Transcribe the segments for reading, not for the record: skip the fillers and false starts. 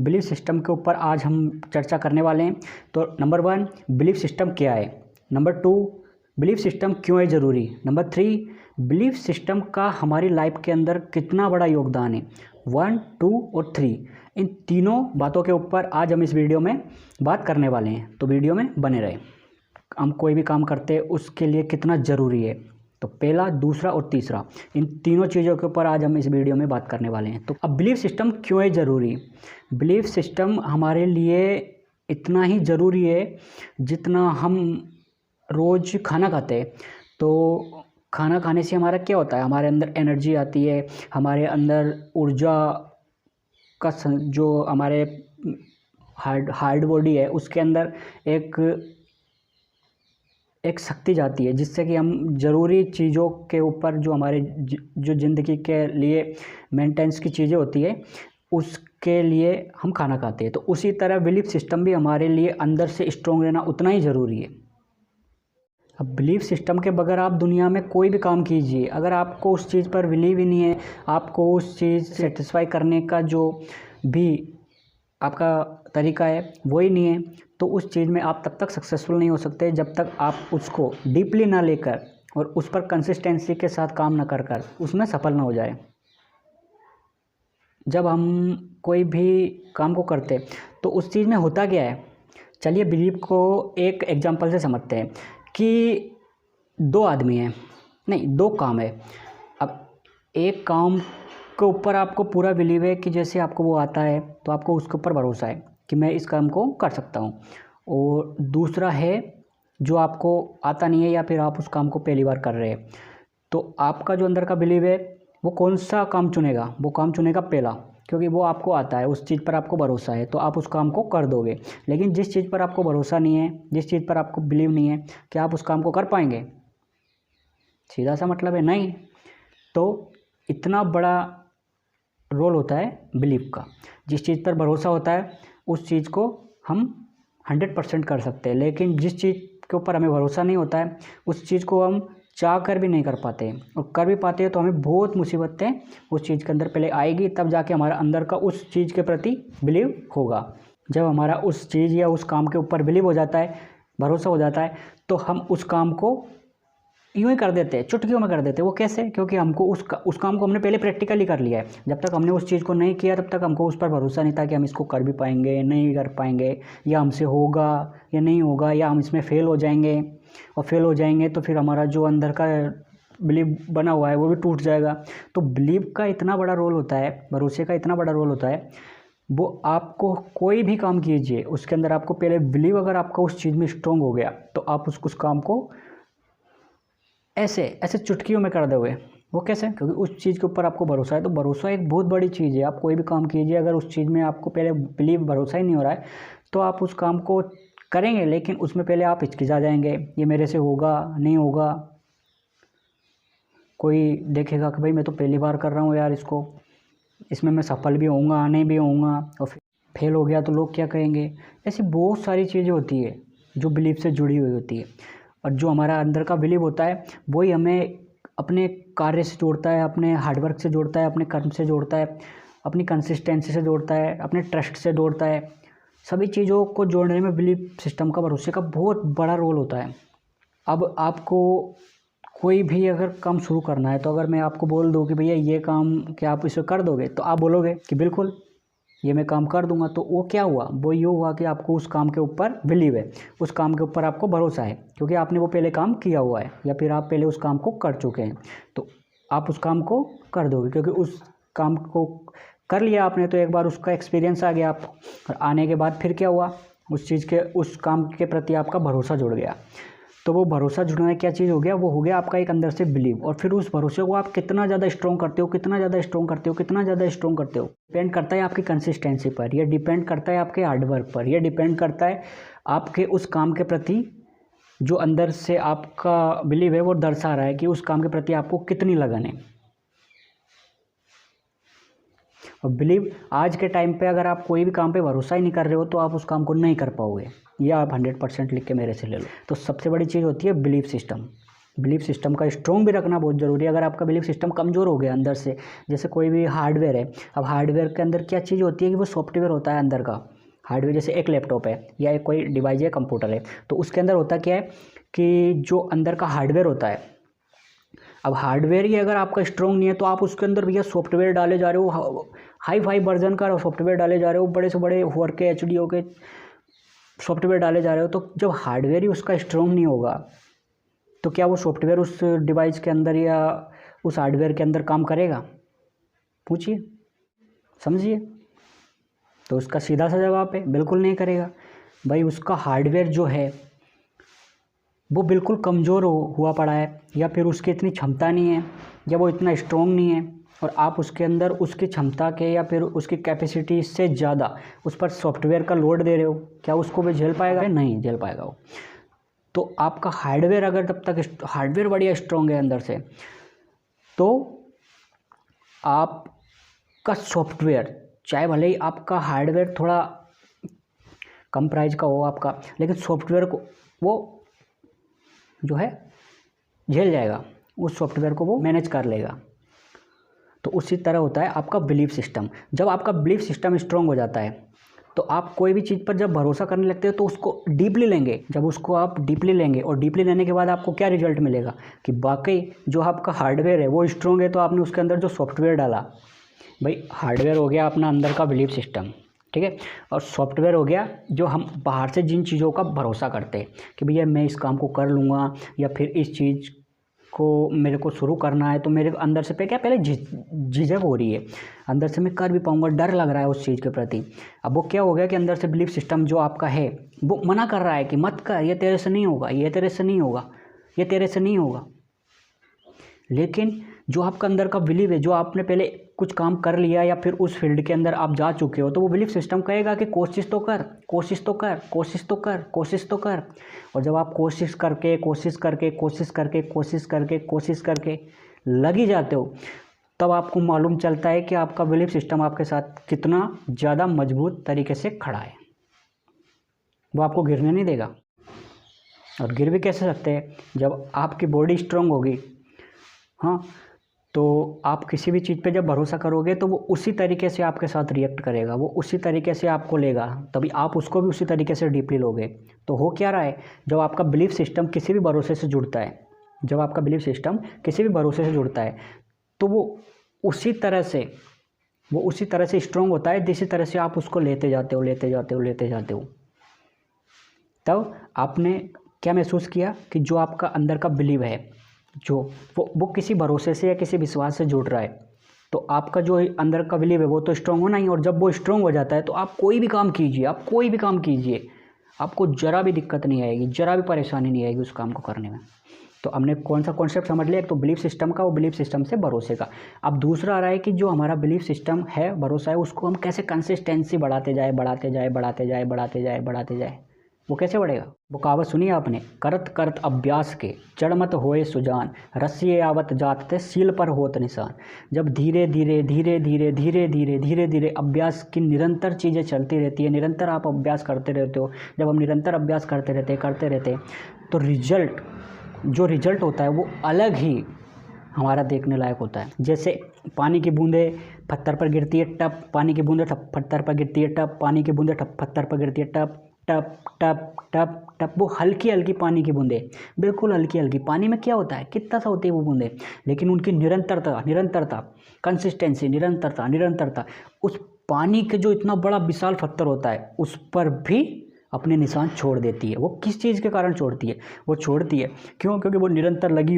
Belief system के ऊपर आज हम चर्चा करने वाले हैं। तो नंबर 1, बिलीफ सिस्टम क्या है। नंबर 2, बिलीफ सिस्टम क्यों है ज़रूरी। नंबर 3, बिलीफ सिस्टम का हमारी लाइफ के अंदर कितना बड़ा योगदान है। 1, 2 और 3, इन तीनों बातों के ऊपर आज हम इस वीडियो में बात करने वाले हैं। तो वीडियो में बने रहे। हम कोई भी काम करते हैं उसके लिए कितना ज़रूरी है, तो पहला, दूसरा और तीसरा, इन तीनों चीज़ों के ऊपर आज हम इस वीडियो में बात करने वाले हैं। तो अब बिलीफ सिस्टम क्यों है ज़रूरी। बिलीफ सिस्टम हमारे लिए इतना ही ज़रूरी है जितना हम रोज़ खाना खाते हैं। तो खाना खाने से हमारा क्या होता है, हमारे अंदर एनर्जी आती है, हमारे अंदर ऊर्जा का जो हमारे हार्ड बॉडी है उसके अंदर एक शक्ति जाती है, जिससे कि हम ज़रूरी चीज़ों के ऊपर जो हमारे जो ज़िंदगी के लिए मेंटेनेंस की चीज़ें होती है उसके लिए हम खाना खाते हैं। तो उसी तरह बिलीफ सिस्टम भी हमारे लिए अंदर से स्ट्रॉन्ग रहना उतना ही ज़रूरी है। अब बिलीफ सिस्टम के बगैर आप दुनिया में कोई भी काम कीजिए, अगर आपको उस चीज़ पर बिलीव ही नहीं है, आपको उस चीज़ सेटिस्फाई करने का जो भी आपका तरीका है वही नहीं है, तो उस चीज़ में आप तब तक सक्सेसफुल नहीं हो सकते जब तक आप उसको डीपली ना लेकर और उस पर कंसिस्टेंसी के साथ काम ना कर कर उसमें सफल ना हो जाए। जब हम कोई भी काम को करते तो उस चीज़ में होता क्या है, चलिए बिलीव को एक एग्जांपल से समझते हैं कि दो आदमी हैं, नहीं, दो काम है। अब एक काम के ऊपर आपको पूरा बिलीव है कि जैसे आपको वो आता है तो आपको उसके ऊपर भरोसा है कि मैं इस काम को कर सकता हूँ, और दूसरा है जो आपको आता नहीं है या फिर आप उस काम को पहली बार कर रहे हैं। तो आपका जो अंदर का बिलीव है वो कौन सा काम चुनेगा, वो काम चुनेगा पहला, क्योंकि वो आपको आता है, उस चीज़ पर आपको भरोसा है तो आप उस काम को कर दोगे। लेकिन जिस चीज़ पर आपको भरोसा नहीं है, जिस चीज़ पर आपको बिलीव नहीं है कि आप उस काम को कर पाएंगे, सीधा सा मतलब है नहीं। तो इतना बड़ा रोल होता है बिलीव का। जिस चीज़ पर भरोसा होता है उस चीज़ को हम 100% कर सकते हैं, लेकिन जिस चीज़ के ऊपर हमें भरोसा नहीं होता है उस चीज़ को हम चाह कर भी नहीं कर पाते हैं, और कर भी पाते हैं तो हमें बहुत मुसीबतें उस चीज़ के अंदर पहले आएगी, तब जाके हमारा अंदर का उस चीज़ के प्रति बिलीव होगा। जब हमारा उस चीज़ या उस काम के ऊपर बिलीव हो जाता है, भरोसा हो जाता है, तो हम उस काम को यूँ ही कर देते हैं, चुटकियों में कर देते हैं। वो कैसे, क्योंकि हमको उस काम को हमने पहले प्रैक्टिकली कर लिया है। जब तक हमने उस चीज़ को नहीं किया तब तक हमको उस पर भरोसा नहीं था कि हम इसको कर भी पाएंगे, नहीं कर पाएंगे, या हमसे होगा या नहीं होगा, या हम इसमें फ़ेल हो जाएंगे, और फेल हो जाएंगे तो फिर हमारा जो अंदर का बिलीव बना हुआ है वो भी टूट जाएगा। तो बिलीव का इतना बड़ा रोल होता है, भरोसे का इतना बड़ा रोल होता है। वो आपको कोई भी काम कीजिए उसके अंदर आपको पहले बिलीव अगर आपका उस चीज़ में स्ट्रॉन्ग हो गया तो आप उस काम को ऐसे ऐसे चुटकियों में कर दोगे। वो कैसे, क्योंकि उस चीज़ के ऊपर आपको भरोसा है। तो भरोसा एक बहुत बड़ी चीज़ है। आप कोई भी काम कीजिए, अगर उस चीज़ में आपको पहले बिलीव, भरोसा ही नहीं हो रहा है तो आप उस काम को करेंगे, लेकिन उसमें पहले आप हिचकिचा जाएंगे, ये मेरे से होगा नहीं होगा। कोई देखेगा कि भाई मैं तो पहली बार कर रहा हूँ यार, इसमें मैं सफल भी होऊंगा नहीं भी होऊंगा, और फिर फेल हो गया तो लोग क्या कहेंगे। ऐसी बहुत सारी चीज़ें होती है जो बिलीव से जुड़ी हुई होती है, और जो हमारा अंदर का बिलीव होता है वही हमें अपने कार्य से जोड़ता है, अपने हार्डवर्क से जोड़ता है, अपने कर्म से जोड़ता है, अपनी कंसिस्टेंसी से जोड़ता है, अपने ट्रस्ट से जोड़ता है। सभी चीज़ों को जोड़ने में बिलीव सिस्टम का, भरोसे का बहुत बड़ा रोल होता है। अब आपको कोई भी अगर काम शुरू करना है, तो अगर मैं आपको बोल दूं कि भैया ये काम क्या आप इसे कर दोगे, तो आप बोलोगे कि बिल्कुल ये मैं काम कर दूंगा। तो वो क्या हुआ, वो ये हुआ कि आपको उस काम के ऊपर बिलीव है, उस काम के ऊपर आपको भरोसा है, क्योंकि आपने वो पहले काम किया हुआ है या फिर आप पहले उस काम को कर चुके हैं। तो आप उस काम को कर दोगे, क्योंकि उस काम को कर लिया आपने तो एक बार उसका एक्सपीरियंस आ गया आपको, और आने के बाद फिर क्या हुआ, उस काम के प्रति आपका भरोसा जुड़ गया। तो वो भरोसा जुड़ना क्या चीज़ हो गया, वो हो गया आपका एक अंदर से बिलीव। और फिर उस भरोसे को आप कितना ज़्यादा स्ट्रॉन्ग करते हो, कितना ज़्यादा स्ट्रॉन्ग करते हो, कितना ज़्यादा स्ट्रॉन्ग करते हो, डिपेंड करता है आपकी कंसिस्टेंसी पर, यह डिपेंड करता है आपके हार्डवर्क पर, यह डिपेंड करता है आपके उस काम के प्रति जो अंदर से आपका बिलीव है वो दर्शा रहा है कि उस काम के प्रति आपको कितनी लगन है। और बिलीव आज के टाइम पे अगर आप कोई भी काम पे भरोसा ही नहीं कर रहे हो तो आप उस काम को नहीं कर पाओगे, या आप 100% लिख के मेरे से ले लो। तो सबसे बड़ी चीज़ होती है बिलीव सिस्टम। बिलीफ सिस्टम का स्ट्रॉन्ग भी रखना बहुत ज़रूरी है। अगर आपका बिलीफ सिस्टम कमज़ोर हो गया अंदर से, जैसे कोई भी हार्डवेयर है, अब हार्डवेयर के अंदर क्या चीज़ होती है कि वो सॉफ्टवेयर होता है अंदर का। हार्डवेयर जैसे एक लैपटॉप है या एक कोई डिवाइस है, कंप्यूटर है, तो उसके अंदर होता क्या है कि जो अंदर का हार्डवेयर होता है, अब हार्डवेयर ही अगर आपका स्ट्रॉन्ग नहीं है तो आप उसके अंदर भैया सॉफ्टवेयर डाले जा रहे हो, हाई फाई वर्जन का सॉफ्टवेयर डाले जा रहे हो, बड़े से बड़े 4K HD के सॉफ्टवेयर डाले जा रहे हो, तो जब हार्डवेयर ही उसका स्ट्रॉन्ग नहीं होगा तो क्या वो सॉफ्टवेयर उस डिवाइस के अंदर या उस हार्डवेयर के अंदर काम करेगा? पूछिए, समझिए। तो उसका सीधा सा जवाब है बिल्कुल नहीं करेगा। भाई उसका हार्डवेयर जो है वो बिल्कुल कमज़ोर हुआ पड़ा है, या फिर उसकी इतनी क्षमता नहीं है, या वो इतना स्ट्रॉन्ग नहीं है, और आप उसके अंदर उसकी क्षमता के या फिर उसकी कैपेसिटी से ज़्यादा उस पर सॉफ्टवेयर का लोड दे रहे हो, क्या उसको भी झेल पाएगा? नहीं झेल पाएगा वो। तो आपका हार्डवेयर अगर तब तक हार्डवेयर बढ़िया स्ट्रॉन्ग है अंदर से, तो आपका सॉफ्टवेयर, चाहे भले ही आपका हार्डवेयर थोड़ा कम प्राइस का हो आपका, लेकिन सॉफ्टवेयर को वो जो है झेल जाएगा, उस सॉफ्टवेयर को वो मैनेज कर लेगा। तो उसी तरह होता है आपका बिलीफ सिस्टम। जब आपका बिलीफ सिस्टम स्ट्रॉन्ग हो जाता है तो आप कोई भी चीज़ पर जब भरोसा करने लगते हो तो उसको डीपली लेंगे। जब उसको आप डीपली लेंगे और डीपली लेने के बाद आपको क्या रिजल्ट मिलेगा कि वाकई जो आपका हार्डवेयर है वो स्ट्रॉन्ग है, तो आपने उसके अंदर जो सॉफ्टवेयर डाला, भाई हार्डवेयर हो गया अपना अंदर का बिलीफ सिस्टम, ठीक है, और सॉफ्टवेयर हो गया जो हम बाहर से जिन चीज़ों का भरोसा करते हैं कि भैया मैं इस काम को कर लूँगा, या फिर इस चीज़ को मेरे को शुरू करना है, तो मेरे अंदर से पहले झिझक हो रही है, अंदर से मैं कर भी पाऊँगा, डर लग रहा है उस चीज़ के प्रति। अब वो क्या हो गया कि अंदर से बिलीफ सिस्टम जो आपका है वो मना कर रहा है कि मत कर, ये तेरे से नहीं होगा, ये तेरे से नहीं होगा, ये तेरे से नहीं होगा। लेकिन जो आपका अंदर का बिलीव है, जो आपने पहले कुछ काम कर लिया या फिर उस फील्ड के अंदर आप जा चुके हो, तो वो बिलीफ सिस्टम कहेगा कि कोशिश तो कर, कोशिश तो कर, कोशिश तो कर, कोशिश तो कर। और जब आप कोशिश करके कोशिश करके कोशिश करके कोशिश करके कोशिश करके लगी जाते हो, तब आपको मालूम चलता है कि आपका बिलीफ सिस्टम आपके साथ कितना ज़्यादा मजबूत तरीके से खड़ा है। वो आपको गिरने नहीं देगा। और गिर भी कैसे सकते हैं? जब आपकी बॉडी स्ट्रांग होगी, हाँ, तो आप किसी भी चीज़ पे जब भरोसा करोगे तो वो उसी तरीके से आपके साथ रिएक्ट करेगा, वो उसी तरीके से आपको लेगा, तभी आप उसको भी उसी तरीके से डीपली लोगे। तो हो क्या रहा है, जब आपका बिलीफ सिस्टम किसी भी भरोसे से जुड़ता है, जब आपका बिलीफ सिस्टम किसी भी भरोसे से जुड़ता है, तो वो उसी तरह से स्ट्रॉन्ग होता है जिस तरह से आप उसको लेते जाते हो, लेते जाते हो, लेते जाते हो। तब आपने क्या महसूस किया कि जो आपका अंदर का बिलीव है, जो वो किसी भरोसे से या किसी विश्वास से जुड़ रहा है, तो आपका जो अंदर का बिलीव है वो तो स्ट्रांग होना ही। और जब वो स्ट्रांग हो जाता है तो आप कोई भी काम कीजिए, आप कोई भी काम कीजिए, आपको ज़रा भी दिक्कत नहीं आएगी, ज़रा भी परेशानी नहीं आएगी उस काम को करने में। तो हमने कौन सा कॉन्सेप्ट समझ लिया? एक तो बिलीफ सिस्टम का, वो बिलीफ सिस्टम से भरोसे का। अब दूसरा आ रहा है कि जो हमारा बिलीफ सिस्टम है, भरोसा है, उसको हम कैसे कंसिस्टेंसी बढ़ाते जाए, बढ़ाते जाए, बढ़ाते जाए, बढ़ाते जाए, बढ़ाते जाए। वो कैसे बढ़ेगा? वो कहावत सुनिए आपने, करत करत अभ्यास के जड़ मत होए सुजान, रस्सिए आवत जात ते सील पर होत निशान। जब धीरे धीरे धीरे धीरे धीरे धीरे धीरे धीरे अभ्यास की निरंतर चीज़ें चलती रहती है, निरंतर आप अभ्यास करते रहते हो, जब हम निरंतर अभ्यास करते रहते तो जो रिजल्ट होता है वो अलग ही हमारा देखने लायक होता है। जैसे पानी की बूंदें पत्थर पर गिरती है टप, पानी की बूंदें पत्थर पर गिरती है टप, पानी की बूंदें पत्थर पर गिरती है टप टप टप टप टप। वो हल्की हल्की पानी की बूंदें, बिल्कुल हल्की हल्की। पानी में क्या होता है, कितना सा होती है वो बूंदें, लेकिन उनकी निरंतरता कंसिस्टेंसी, निरंतरता उस पानी के जो इतना बड़ा विशाल पत्थर होता है उस पर भी अपने निशान छोड़ देती है। वो किस चीज़ के कारण छोड़ती है? वो छोड़ती है क्यों? क्योंकि वो निरंतर लगी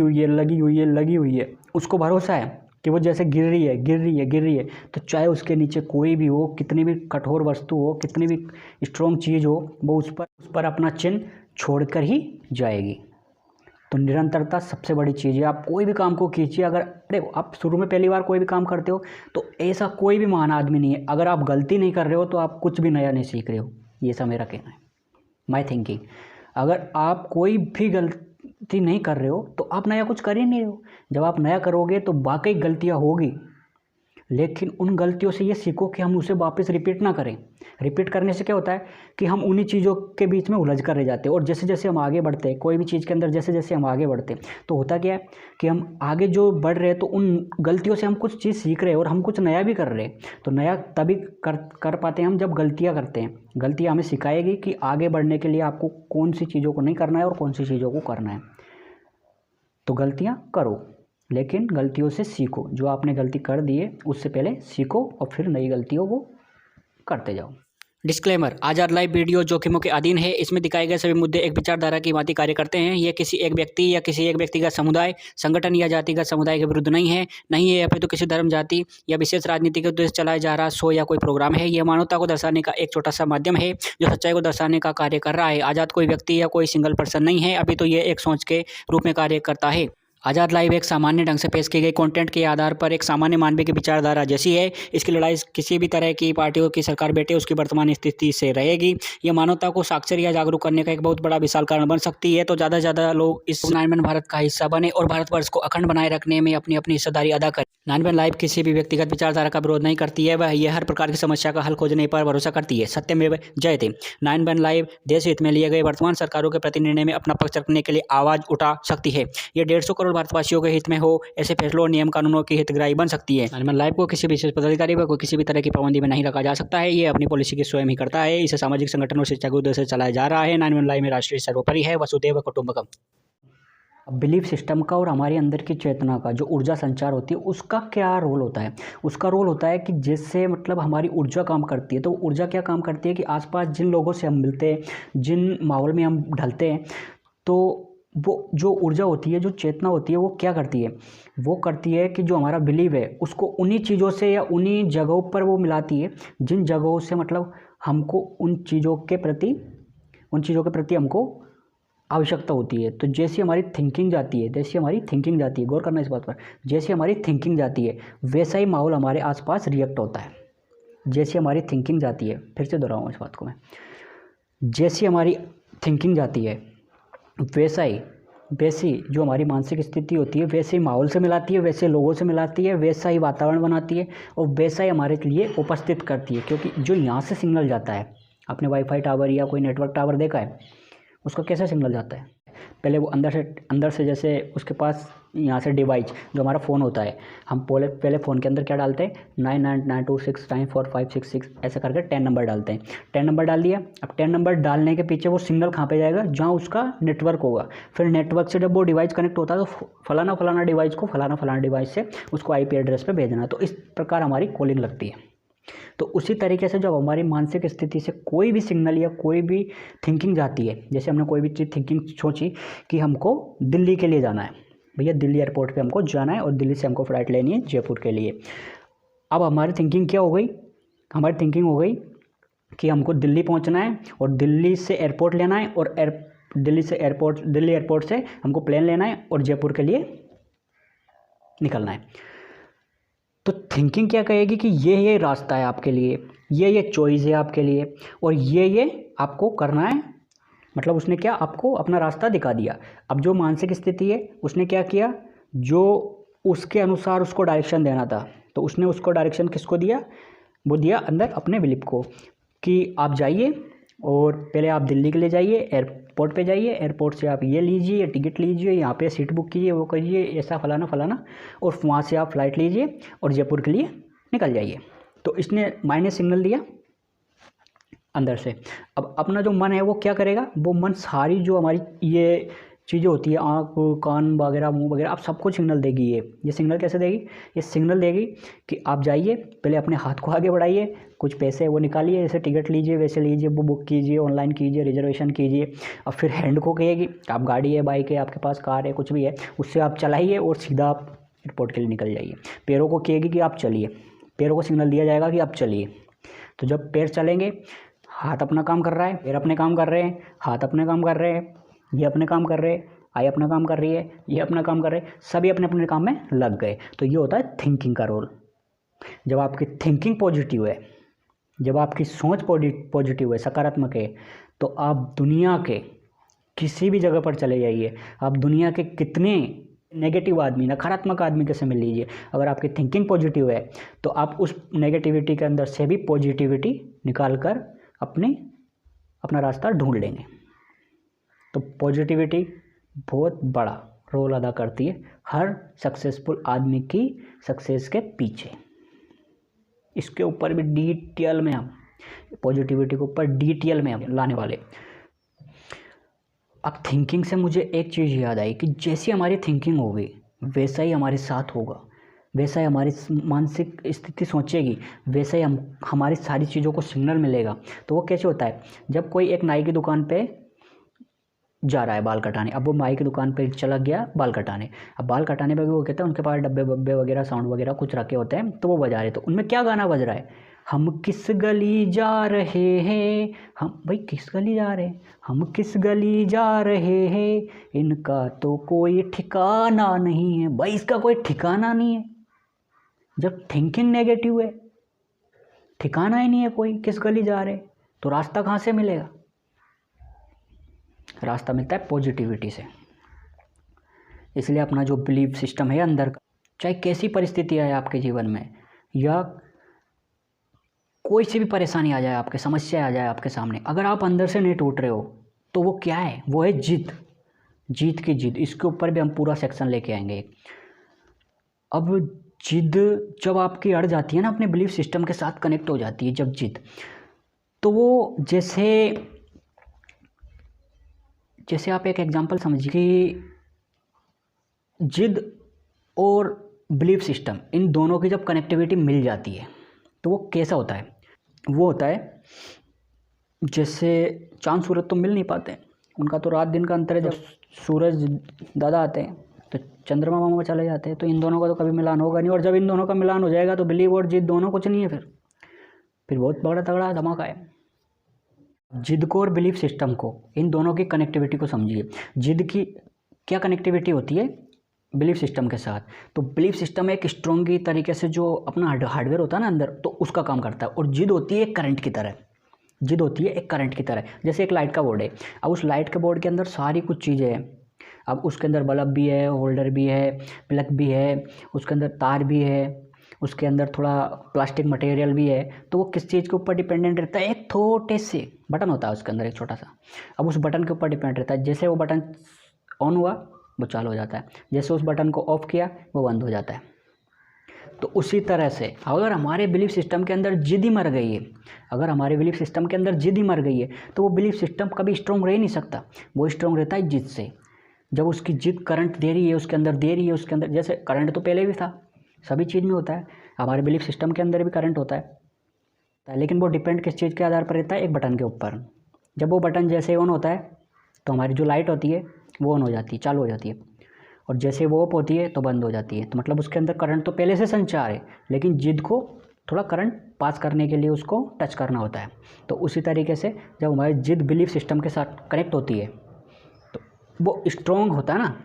हुई है। उसको भरोसा है कि वो जैसे गिर रही है, तो चाहे उसके नीचे कोई भी हो, कितनी भी कठोर वस्तु हो, कितनी भी स्ट्रॉन्ग चीज़ हो, वो उस पर अपना चिन्ह छोड़कर ही जाएगी। तो निरंतरता सबसे बड़ी चीज़ है। आप कोई भी काम को कीजिए, अरे आप शुरू में पहली बार कोई भी काम करते हो तो ऐसा कोई भी महान आदमी नहीं है, अगर आप गलती नहीं कर रहे हो तो आप कुछ भी नया नहीं सीख रहे हो। ये सब मेरा कहना है, माई थिंकिंग। अगर आप कोई भी गलती नहीं कर रहे हो तो आप नया कुछ कर ही नहीं रहे हो। जब आप नया करोगे तो वाकई गलतियाँ होगी, लेकिन उन गलतियों से ये सीखो कि हम उसे वापस रिपीट ना करें। रिपीट करने से क्या होता है कि हम उन्हीं चीज़ों के बीच में उलझ कर रह जाते हैं, और जैसे जैसे हम आगे बढ़ते हैं कोई भी चीज़ के अंदर, जैसे जैसे हम आगे बढ़ते हैं तो होता क्या है कि हम आगे जो बढ़ रहे हैं तो उन गलतियों से हम कुछ चीज़ सीख रहे हैं और हम कुछ नया भी कर रहे हैं। तो नया तभी कर पाते हैं हम जब गलतियाँ करते हैं। गलतियाँ हमें सिखाएगी कि आगे बढ़ने के लिए आपको कौन सी चीज़ों को नहीं करना है और कौन सी चीज़ों को करना है। तो गलतियाँ करो, लेकिन गलतियों से सीखो। जो आपने गलती कर दी है उससे पहले सीखो और फिर नई गलतियों को करते जाओ। डिस्क्लेमर, आजाद लाइव वीडियो जोखिमों के अधीन है। इसमें दिखाए गए सभी मुद्दे एक विचारधारा की भांति कार्य करते हैं। ये किसी एक व्यक्ति या किसी एक व्यक्तिगत समुदाय, संगठन या जातिगत समुदाय के विरुद्ध नहीं है, नहीं है या फिर तो किसी धर्म, जाति या विशेष राजनीति के उद्देश्य चलाया जा रहा शो या कोई प्रोग्राम है। यह मानवता को दर्शाने का एक छोटा सा माध्यम है जो सच्चाई को दर्शाने का कार्य कर रहा है। आजाद कोई व्यक्ति या कोई सिंगल पर्सन नहीं है, अभी तो ये एक सोच के रूप में कार्य करता है। आज़ाद लाइव एक सामान्य ढंग से पेश की गई कंटेंट के आधार पर एक सामान्य मानवीय की विचारधारा जैसी है। इसकी लड़ाई किसी भी तरह की पार्टियों की सरकार बैठे उसकी वर्तमान स्थिति से रहेगी। ये मानवता को साक्षर या जागरूक करने का एक बहुत बड़ा विशाल कारण बन सकती है। तो ज़्यादा से ज़्यादा लोग इस 9/11 भारत का हिस्सा बने और भारतवर्ष को अखंड बनाए रखने में अपनी अपनी हिस्सेदारी अदा करें। 9/11 लाइव किसी भी व्यक्तिगत विचारधारा का विरोध नहीं करती है, वह यह हर प्रकार की समस्या का हल खोजने पर भरोसा करती है। सत्यमेव जयते। 9/11 लाइव देश हित में लिए गए वर्तमान सरकारों के प्रति निर्णय में अपना पक्ष रखने के लिए आवाज़ उठा सकती है। ये 150 करोड़ भारतवासियों के हित में हो ऐसे फैसलों और नियम कानूनों की हितग्राही बन सकती है। 9/11 लाइव को किसी विशेष पदाधिकारी व किसी भी तरह की पाबंदी में नहीं रखा जा सकता है। ये अपनी पॉलिसी की स्वयं ही करता है। इसे सामाजिक संगठन और शिक्षा के उद्देश्य से चलाया जा रहा है। 9/11 लाइव में राष्ट्रीय सर्वोपरि है, वसुधैव कुटुंबकम। बिलीफ सिस्टम का और हमारे अंदर की चेतना का जो ऊर्जा संचार होती है उसका क्या रोल होता है? उसका रोल होता है कि जैसे मतलब हमारी ऊर्जा काम करती है, तो ऊर्जा क्या काम करती है कि आसपास जिन लोगों से हम मिलते हैं, जिन माहौल में हम ढलते हैं, तो वो जो ऊर्जा होती है, जो चेतना होती है, वो क्या करती है? वो करती है कि जो हमारा बिलीव है उसको उन्हीं चीज़ों से या उन्हीं जगहों पर वो मिलाती है जिन जगहों से मतलब हमको उन चीज़ों के प्रति हमको आवश्यकता होती है। तो जैसी हमारी थिंकिंग जाती है, गौर करना इस बात पर, जैसी हमारी थिंकिंग जाती है वैसा ही माहौल हमारे आसपास रिएक्ट होता है। जैसी हमारी थिंकिंग जाती है, फिर से दोहराऊँ इस बात को मैं, जैसी हमारी थिंकिंग जाती है वैसी जो हमारी मानसिक स्थिति होती है वैसे ही माहौल से मिलाती है, वैसे लोगों से मिलाती है, वैसा ही वातावरण बनाती है और वैसा ही हमारे लिए उपस्थित करती है। क्योंकि जो यहाँ से सिग्नल जाता है, आपने वाईफाई टावर या कोई नेटवर्क टावर देखा है, उसका कैसा सिग्नल जाता है? पहले वो अंदर से जैसे उसके पास यहाँ से डिवाइस जो हमारा फ़ोन होता है, हम पहले फ़ोन के अंदर क्या डालते हैं, 9992694566 ऐसा करके 10 नंबर डालते हैं। 10 नंबर डाल दिया। अब 10 नंबर डालने के पीछे वो सिग्नल कहाँ पे जाएगा? जहाँ उसका नेटवर्क होगा। फिर नेटवर्क से जब वो डिवाइस कनेक्ट होता है तो फलाना डिवाइस को फलाना डिवाइस से उसको आईपी एड्रेस पर भेजना। तो इस प्रकार हमारी कॉलिंग लगती है। तो उसी तरीके से जब हमारी मानसिक स्थिति से कोई भी सिग्नल या कोई भी थिंकिंग जाती है, जैसे हमने कोई भी चीज़ थिंकिंग सोची कि हमको दिल्ली के लिए जाना है, भैया दिल्ली एयरपोर्ट पे हमको जाना है और दिल्ली से हमको फ़्लाइट लेनी है जयपुर के लिए। अब हमारी थिंकिंग क्या हो गई? हमारी थिंकिंग हो गई कि हमको दिल्ली पहुंचना है और दिल्ली से एयरपोर्ट लेना है और दिल्ली एयरपोर्ट से हमको प्लेन लेना है और जयपुर के लिए निकलना है। तो थिंकिंग क्या कहेगी कि ये रास्ता है आपके लिए, ये चॉइस है आपके लिए और ये आपको करना है। मतलब उसने क्या आपको अपना रास्ता दिखा दिया। अब जो मानसिक स्थिति है उसने क्या किया, जो उसके अनुसार उसको डायरेक्शन देना था, तो उसने उसको डायरेक्शन किसको दिया? वो दिया अंदर अपने बिलीफ को कि आप जाइए और पहले आप दिल्ली के लिए जाइए, एयरपोर्ट पे जाइए, एयरपोर्ट से आप ये लीजिए, टिकट लीजिए, यहाँ पे सीट बुक कीजिए, वो करिए, ऐसा फलाना और वहाँ से आप फ़्लाइट लीजिए और जयपुर के लिए निकल जाइए। तो इसने माइंड ने सिग्नल दिया अंदर से। अब अपना जो मन है वो क्या करेगा? वो मन सारी जो हमारी ये चीज़ें होती है, आँख, कान वगैरह, मुंह वगैरह, आप सबको सिग्नल देगी। ये सिग्नल कैसे देगी? ये सिग्नल देगी कि आप जाइए, पहले अपने हाथ को आगे बढ़ाइए, कुछ पैसे वो निकालिए, जैसे टिकट लीजिए वैसे लीजिए, वो बुक कीजिए, ऑनलाइन कीजिए, रिजर्वेशन कीजिए। अब फिर हैंड को कहेगी, आप गाड़ी है, बाइक है, आपके पास कार है, कुछ भी है, उससे आप चलाइए और सीधा आप एयरपोर्ट के लिए निकल जाइए। पैरों को कहेगी कि आप चलिए, पैरों को सिग्नल दिया जाएगा कि आप चलिए। तो जब पैर चलेंगे, हाथ अपना काम कर रहा है, पैर अपने काम कर रहे हैं, हाथ अपने काम कर रहे हैं, ये अपने काम कर रहे हैं, आई अपना काम कर रही है, ये अपना काम कर रहे हैं, सभी अपने अपने काम में लग गए। तो ये होता है थिंकिंग का रोल। जब आपकी थिंकिंग पॉजिटिव है, जब आपकी सोच पॉजिटिव है, सकारात्मक है, तो आप दुनिया के किसी भी जगह पर चले जाइए, आप दुनिया के कितने नेगेटिव आदमी, नकारात्मक आदमी के से मिल लीजिए। अगर आपकी थिंकिंग पॉजिटिव है तो आप उस नेगेटिविटी के अंदर से भी पॉजिटिविटी निकाल कर अपना रास्ता ढूंढ लेंगे। तो पॉजिटिविटी बहुत बड़ा रोल अदा करती है हर सक्सेसफुल आदमी की सक्सेस के पीछे। इसके ऊपर भी डिटेल में हम पॉजिटिविटी के ऊपर डिटेल में हम लाने वाले। अब थिंकिंग से मुझे एक चीज़ याद आई कि जैसी हमारी थिंकिंग होगी वैसा ही हमारे साथ होगा, वैसा ही हमारी मानसिक स्थिति सोचेगी, वैसा ही हमारी सारी चीज़ों को सिग्नल मिलेगा। तो वो कैसे होता है, जब कोई एक नाई की दुकान पे जा रहा है बाल कटाने, अब वो नाई की दुकान पे चला गया बाल कटाने। अब बाल कटाने पे भी वो कहते हैं उनके पास डब्बे वब्बे वगैरह साउंड वगैरह कुछ रखे होते हैं, तो वो बजा रहे। तो उनमें क्या गाना बज रहा है, हम किस गली जा रहे हैं, हम भाई किस गली जा रहे हैं, हम किस गली जा रहे हैं, इनका तो कोई ठिकाना नहीं है। भाई इसका कोई ठिकाना नहीं है। जब थिंकिंग नेगेटिव है, ठिकाना ही नहीं है कोई, किस गली जा रहे, तो रास्ता कहाँ से मिलेगा। रास्ता मिलता है पॉजिटिविटी से। इसलिए अपना जो बिलीफ सिस्टम है अंदर का, चाहे कैसी परिस्थिति आए आपके जीवन में, या कोई सी भी परेशानी आ जाए, आपके समस्या आ जाए आपके सामने, अगर आप अंदर से नहीं टूट रहे हो तो वो क्या है, वो है जिद, जीत की जिद। इसके ऊपर भी हम पूरा सेक्शन लेके आएंगे। अब जिद जब आपकी अड़ जाती है ना, अपने बिलीफ सिस्टम के साथ कनेक्ट हो जाती है जब जिद, तो वो जैसे आप एक एग्जांपल समझिए कि जिद और बिलीफ सिस्टम, इन दोनों की जब कनेक्टिविटी मिल जाती है तो वो कैसा होता है, वो होता है जैसे चांद सूरज तो मिल नहीं पाते, उनका तो रात दिन का अंतर है। जब सूरज दादा आते हैं तो चंद्रमा मामा चले जाते हैं, तो इन दोनों का तो कभी मिलान होगा नहीं। और जब इन दोनों का मिलान हो जाएगा तो बिलीव और जिद दोनों कुछ नहीं है, फिर बहुत बड़ा तगड़ा धमाका है। जिद को और बिलीफ सिस्टम को, इन दोनों की कनेक्टिविटी को समझिए। जिद की क्या कनेक्टिविटी होती है बिलीफ सिस्टम के साथ, तो बिलीफ सिस्टम एक स्ट्रॉन्ग की तरीके से जो अपना हार्डवेयर होता है ना अंदर, तो उसका काम करता है। और जिद होती है एक करंट की तरह, जिद होती है एक करंट की तरह। जैसे एक लाइट का बोर्ड है, अब उस लाइट के बोर्ड के अंदर सारी कुछ चीज़ें हैं। अब उसके अंदर बल्ब भी है, होल्डर भी है, प्लग भी है, उसके अंदर तार भी है, उसके अंदर थोड़ा प्लास्टिक मटेरियल भी है। तो वो किस चीज़ के ऊपर डिपेंडेंट रहता है, एक छोटे से बटन होता है उसके अंदर, एक छोटा सा। अब उस बटन के ऊपर डिपेंड रहता है, जैसे वो बटन ऑन हुआ वो चालू हो जाता है, जैसे उस बटन को ऑफ किया वो बंद हो जाता है। तो उसी तरह से अगर हमारे बिलीफ सिस्टम के अंदर जिद ही मर गई है, अगर हमारे बिलीफ सिस्टम के अंदर जिद ही मर गई है, तो वो बिलीफ सिस्टम कभी स्ट्रॉन्ग रह ही नहीं सकता। वो स्ट्रॉन्ग रहता है जिद से। जब उसकी जिद करंट दे रही है उसके अंदर, दे रही है उसके अंदर, जैसे करंट तो पहले भी था, सभी चीज़ में होता है, हमारे बिलीफ सिस्टम के अंदर भी करंट होता है, लेकिन वो डिपेंड किस चीज़ के आधार पर रहता है, एक बटन के ऊपर। जब वो बटन जैसे ऑन होता है तो हमारी जो लाइट होती है वो ऑन हो जाती है, चालू हो जाती है, और जैसे वो ऑफ होती है तो बंद हो जाती है। तो मतलब उसके अंदर करंट तो पहले से संचार है, लेकिन जिद को थोड़ा करंट पास करने के लिए उसको टच करना होता है। तो उसी तरीके से जब हमारी जिद बिलीफ सिस्टम के साथ कनेक्ट होती है तो वो स्ट्रॉन्ग होता है ना,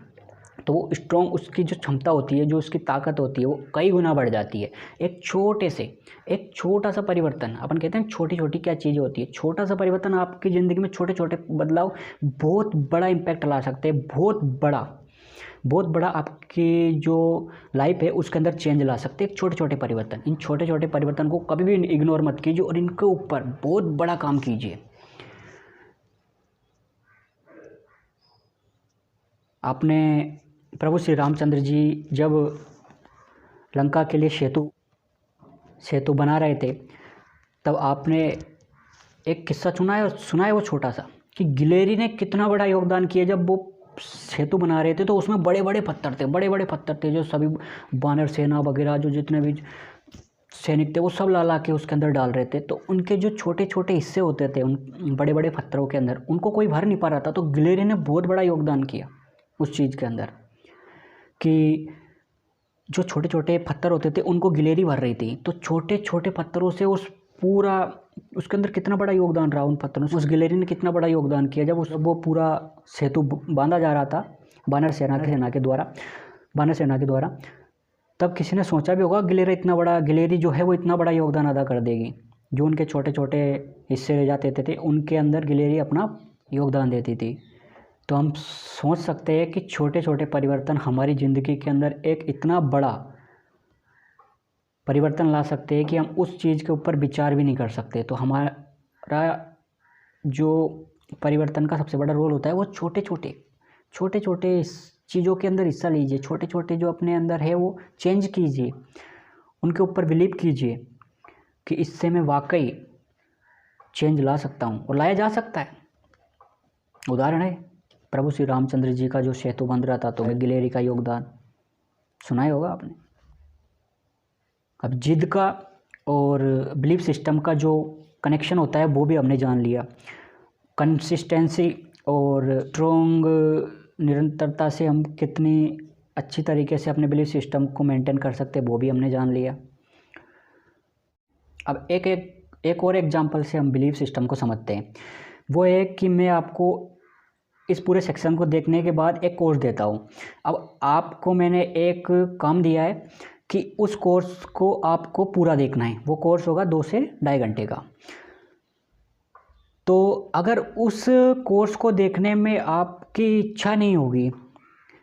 तो वो स्ट्रॉन्ग, उसकी जो क्षमता होती है, जो उसकी ताकत होती है, वो कई गुना बढ़ जाती है। एक छोटा सा परिवर्तन, अपन कहते हैं छोटी छोटी क्या चीज़ें होती है, छोटा सा परिवर्तन आपकी ज़िंदगी में, छोटे छोटे बदलाव बहुत बड़ा इम्पैक्ट ला सकते हैं, बहुत बड़ा आपकी जो लाइफ है उसके अंदर चेंज ला सकते हैं छोटे छोटे परिवर्तन। इन छोटे छोटे परिवर्तन को कभी भी इग्नोर मत कीजिए और इनके ऊपर बहुत बड़ा काम कीजिए। आपने प्रभु श्री रामचंद्र जी जब लंका के लिए सेतु बना रहे थे, तब आपने एक किस्सा सुना है वो छोटा सा, कि गिलेरी ने कितना बड़ा योगदान किया। जब वो सेतु बना रहे थे तो उसमें बड़े बड़े पत्थर थे, जो सभी वानर सेना वगैरह जो जितने भी सैनिक थे वो सब ला के उसके अंदर डाल रहे थे। तो उनके जो छोटे छोटे हिस्से होते थे उन बड़े बड़े पत्थरों के अंदर, उनको कोई भर नहीं पा रहा था। तो गिलेरी ने बहुत बड़ा योगदान किया उस चीज़ के अंदर, कि जो छोटे छोटे पत्थर होते थे उनको गिलेरी भर रही थी। तो छोटे छोटे पत्थरों से उसके अंदर कितना बड़ा योगदान रहा, उन पत्थरों से उस गिलेरी ने कितना बड़ा योगदान किया। जब वो पूरा सेतु बांधा जा रहा था वानर सेना के द्वारा, तब किसी ने सोचा भी होगा गिलेरी जो है वो इतना बड़ा योगदान अदा कर देगी। जो उनके छोटे छोटे हिस्से रह जाते थे उनके अंदर गिलेरी अपना योगदान देती थी। तो हम सोच सकते हैं कि छोटे छोटे परिवर्तन हमारी ज़िंदगी के अंदर एक इतना बड़ा परिवर्तन ला सकते हैं कि हम उस चीज़ के ऊपर विचार भी नहीं कर सकते। तो हमारा जो परिवर्तन का सबसे बड़ा रोल होता है वो छोटे छोटे चीज़ों के अंदर हिस्सा लीजिए, छोटे छोटे जो अपने अंदर है वो चेंज कीजिए, उनके ऊपर बिलीव कीजिए कि इससे मैं वाकई चेंज ला सकता हूँ और लाया जा सकता है। उदाहरण है प्रभु श्री रामचंद्र जी का जो सेतु बंद रहा था, तो गिलेरी का योगदान सुना ही होगा आपने। अब जिद का और बिलीफ सिस्टम का जो कनेक्शन होता है वो भी हमने जान लिया। कंसिस्टेंसी और स्ट्रॉन्ग निरंतरता से हम कितनी अच्छी तरीके से अपने बिलीफ सिस्टम को मेंटेन कर सकते हैं वो भी हमने जान लिया। अब एक और एग्जांपल से हम बिलीफ सिस्टम को समझते हैं। वो है कि मैं आपको इस पूरे सेक्शन को देखने के बाद एक कोर्स देता हूँ। अब आपको मैंने एक काम दिया है कि उस कोर्स को आपको पूरा देखना है। वो कोर्स होगा 2 से 2.5 घंटे का। तो अगर उस कोर्स को देखने में आपकी इच्छा नहीं होगी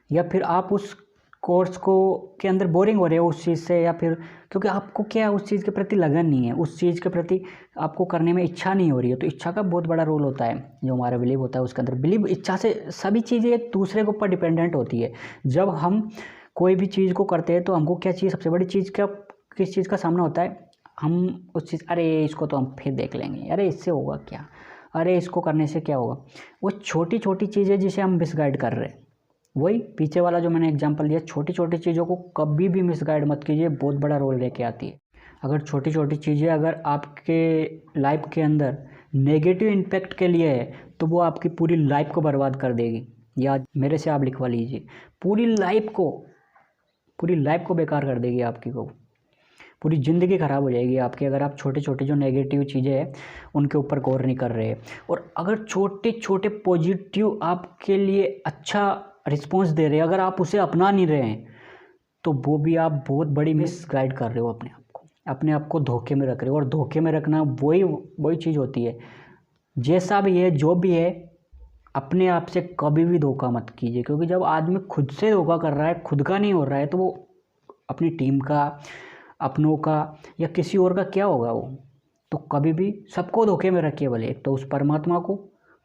या फिर आप उस कोर्स को के अंदर बोरिंग हो रहे हो उस चीज़ से, या फिर क्योंकि आपको क्या उस चीज़ के प्रति लगन नहीं है, उस चीज़ के प्रति आपको करने में इच्छा नहीं हो रही है, तो इच्छा का बहुत बड़ा रोल होता है। जो हमारा बिलीव होता है उसके अंदर बिलीव, इच्छा से सभी चीज़ें एक दूसरे के ऊपर डिपेंडेंट होती है। जब हम कोई भी चीज़ को करते हैं तो हमको क्या चाहिए, सबसे बड़ी चीज़ क्या, किस चीज़ का सामना होता है, हम उस चीज़, अरे इसको तो हम फिर देख लेंगे, अरे इससे होगा क्या, अरे इसको करने से क्या होगा। वो छोटी छोटी चीज़ें जिसे हम मिसगाइड कर रहे हैं, वही पीछे वाला जो मैंने एग्जांपल दिया, छोटी छोटी चीज़ों को कभी भी मिसगाइड मत कीजिए, बहुत बड़ा रोल लेके आती है। अगर छोटी छोटी चीज़ें अगर आपके लाइफ के अंदर नेगेटिव इम्पैक्ट के लिए है तो वो आपकी पूरी लाइफ को बर्बाद कर देगी। या मेरे से आप लिखवा लीजिए, पूरी लाइफ को बेकार कर देगी आपकी, को पूरी ज़िंदगी ख़राब हो जाएगी आपकी, अगर आप छोटे छोटे जो नेगेटिव चीज़ें हैं उनके ऊपर गौर नहीं कर रहे। और अगर छोटे छोटे पॉजिटिव आपके लिए अच्छा रिस्पॉन्स दे रहे हैं, अगर आप उसे अपना नहीं रहे हैं तो वो भी आप बहुत बड़ी मिसगाइड कर रहे हो, अपने आप को धोखे में रख रहे हो। और धोखे में रखना वही चीज़ होती है। जैसा भी है, जो भी है, अपने आप से कभी भी धोखा मत कीजिए, क्योंकि जब आदमी खुद से धोखा कर रहा है, खुद का नहीं हो रहा है, तो वो अपनी टीम का, अपनों का या किसी और का क्या होगा वो। तो कभी भी सबको धोखे में रखिए, भले एक तो उस परमात्मा को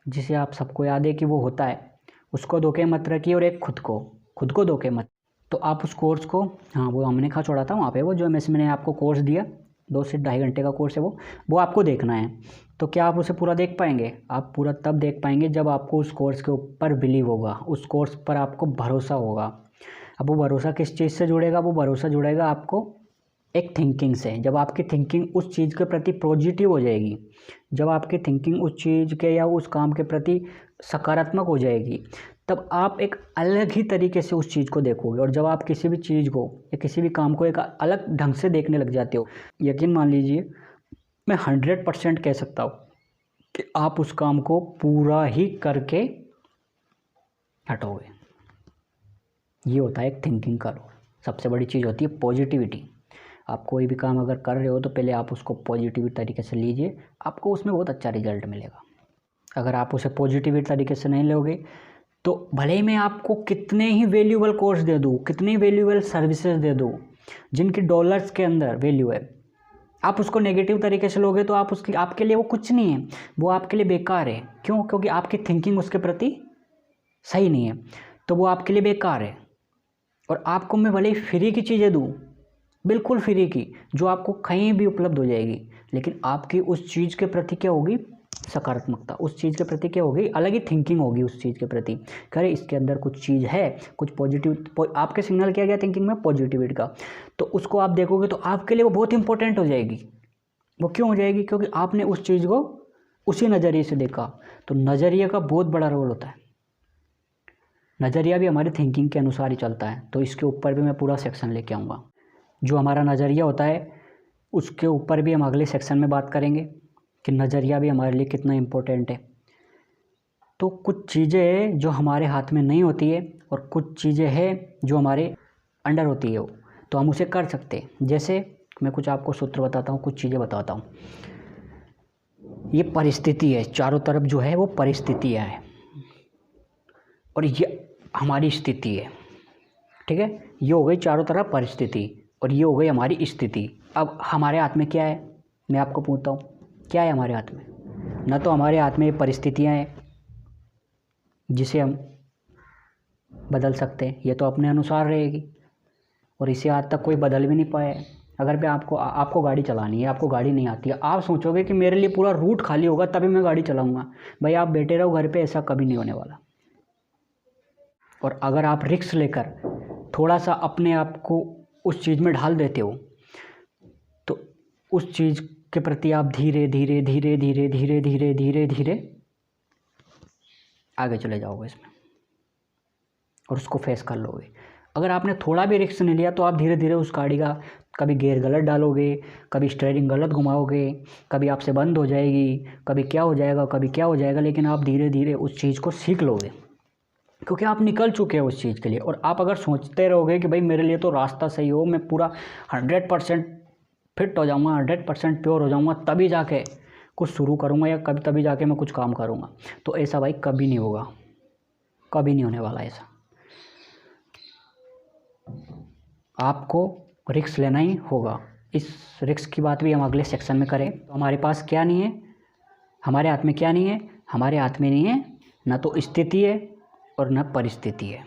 जिसे आप सबको याद है कि वो होता है, उसको धोखे मत रखिए, और एक खुद को धोखे मत। तो आप उस कोर्स को, हाँ वो हमने कहा छोड़ा था वहाँ पे, वो जो मैंने आपको कोर्स दिया 2 से 2.5 घंटे का कोर्स है, वो आपको देखना है। तो क्या आप उसे पूरा देख पाएंगे? आप पूरा तब देख पाएंगे जब आपको उस कोर्स के ऊपर बिलीव होगा, उस कोर्स पर आपको भरोसा होगा। अब वो भरोसा किस चीज़ से जुड़ेगा? वो भरोसा जुड़ेगा आपको एक थिंकिंग से। जब आपकी थिंकिंग उस चीज़ के प्रति पॉजिटिव हो जाएगी, जब आपकी थिंकिंग उस चीज़ के या उस काम के प्रति सकारात्मक हो जाएगी, तब आप एक अलग ही तरीके से उस चीज़ को देखोगे। और जब आप किसी भी चीज़ को या किसी भी काम को एक अलग ढंग से देखने लग जाते हो, यकीन मान लीजिए, मैं 100% कह सकता हूँ कि आप उस काम को पूरा ही करके हटोगे। ये होता है एक थिंकिंग का रोल। सबसे बड़ी चीज़ होती है पॉजिटिविटी। आप कोई भी काम अगर कर रहे हो तो पहले आप उसको पॉजिटिव तरीके से लीजिए, आपको उसमें बहुत अच्छा रिजल्ट मिलेगा। अगर आप उसे पॉजिटिव तरीके से नहीं लोगे तो भले ही मैं आपको कितने ही वैल्यूएबल कोर्स दे दूँ, कितनी वैल्यूएबल सर्विसेज दे दूँ जिनकी डॉलर्स के अंदर वैल्यू है, आप उसको नेगेटिव तरीके से लोगे तो आपके लिए वो कुछ नहीं है, वो आपके लिए बेकार है। क्यों? क्योंकि आपकी थिंकिंग उसके प्रति सही नहीं है, तो वो आपके लिए बेकार है। और आपको मैं भले ही फ्री की चीज़ें दूँ, बिल्कुल फ्री की, जो आपको कहीं भी उपलब्ध हो जाएगी, लेकिन आपकी उस चीज़ के प्रति क्या होगी? सकारात्मकता। उस चीज़ के प्रति क्या होगी? अलग ही थिंकिंग होगी उस चीज़ के प्रति। अरे इसके अंदर कुछ चीज़ है, कुछ पॉजिटिव, आपके सिग्नल किया गया थिंकिंग में पॉजिटिविटी का, तो उसको आप देखोगे तो आपके लिए वो बहुत इंपॉर्टेंट हो जाएगी। वो क्यों हो जाएगी? क्योंकि आपने उस चीज़ को उसी नज़रिए से देखा। तो नज़रिए का बहुत बड़ा रोल होता है। नज़रिया भी हमारी थिंकिंग के अनुसार ही चलता है। तो इसके ऊपर भी मैं पूरा सेक्शन लेके आऊँगा। जो हमारा नज़रिया होता है उसके ऊपर भी हम अगले सेक्शन में बात करेंगे कि नज़रिया भी हमारे लिए कितना इम्पोर्टेंट है। तो कुछ चीज़ें जो हमारे हाथ में नहीं होती है और कुछ चीज़ें हैं जो हमारे अंडर होती है, तो हम उसे कर सकते हैं। जैसे मैं कुछ आपको सूत्र बताता हूँ, कुछ चीज़ें बताता हूँ। ये परिस्थिति है, चारों तरफ जो है वो परिस्थितियाँ हैं। और ये हमारी स्थिति है। ठीक है, ये हो गई चारों तरफ परिस्थिति और ये हो गई हमारी स्थिति। अब हमारे हाथ में क्या है, मैं आपको पूछता हूँ, क्या है हमारे हाथ में? ना तो हमारे हाथ में परिस्थितियाँ हैं जिसे हम बदल सकते हैं, ये तो अपने अनुसार रहेगी और इसे आज तक कोई बदल भी नहीं पाया है। अगर मैं आपको गाड़ी चलानी है, आपको गाड़ी नहीं आती है, आप सोचोगे कि मेरे लिए पूरा रूट खाली होगा तभी मैं गाड़ी चलाऊंगा। भाई आप बैठे रहो घर पे, ऐसा कभी नहीं होने वाला। और अगर आप रिस्क लेकर थोड़ा सा अपने आप को उस चीज़ में ढाल देते हो तो उस चीज़ के प्रति आप धीरे धीरे धीरे धीरे धीरे धीरे धीरे धीरे आगे चले जाओगे इसमें और उसको फेस कर लोगे। अगर आपने थोड़ा भी रिस्क नहीं लिया तो आप धीरे धीरे उस गाड़ी का कभी गियर गलत डालोगे, कभी स्टीयरिंग गलत घुमाओगे, कभी आपसे बंद हो जाएगी, कभी क्या हो जाएगा, कभी क्या हो जाएगा, लेकिन आप धीरे धीरे उस चीज़ को सीख लोगे क्योंकि आप निकल चुके हो उस चीज़ के लिए। और आप अगर सोचते रहोगे कि भाई मेरे लिए तो रास्ता सही हो, मैं पूरा 100% फिट हो जाऊँगा, 100% प्योर हो जाऊँगा, तभी जाके कुछ शुरू करूँगा या कभी तभी जाके मैं कुछ काम करूँगा, तो ऐसा भाई कभी नहीं होगा, कभी नहीं होने वाला ऐसा। आपको रिस्क लेना ही होगा। इस रिस्क की बात भी हम अगले सेक्शन में करें। तो हमारे पास क्या नहीं है, हमारे हाथ में क्या नहीं है? हमारे हाथ में नहीं है ना तो स्थिति है और न परिस्थिति है,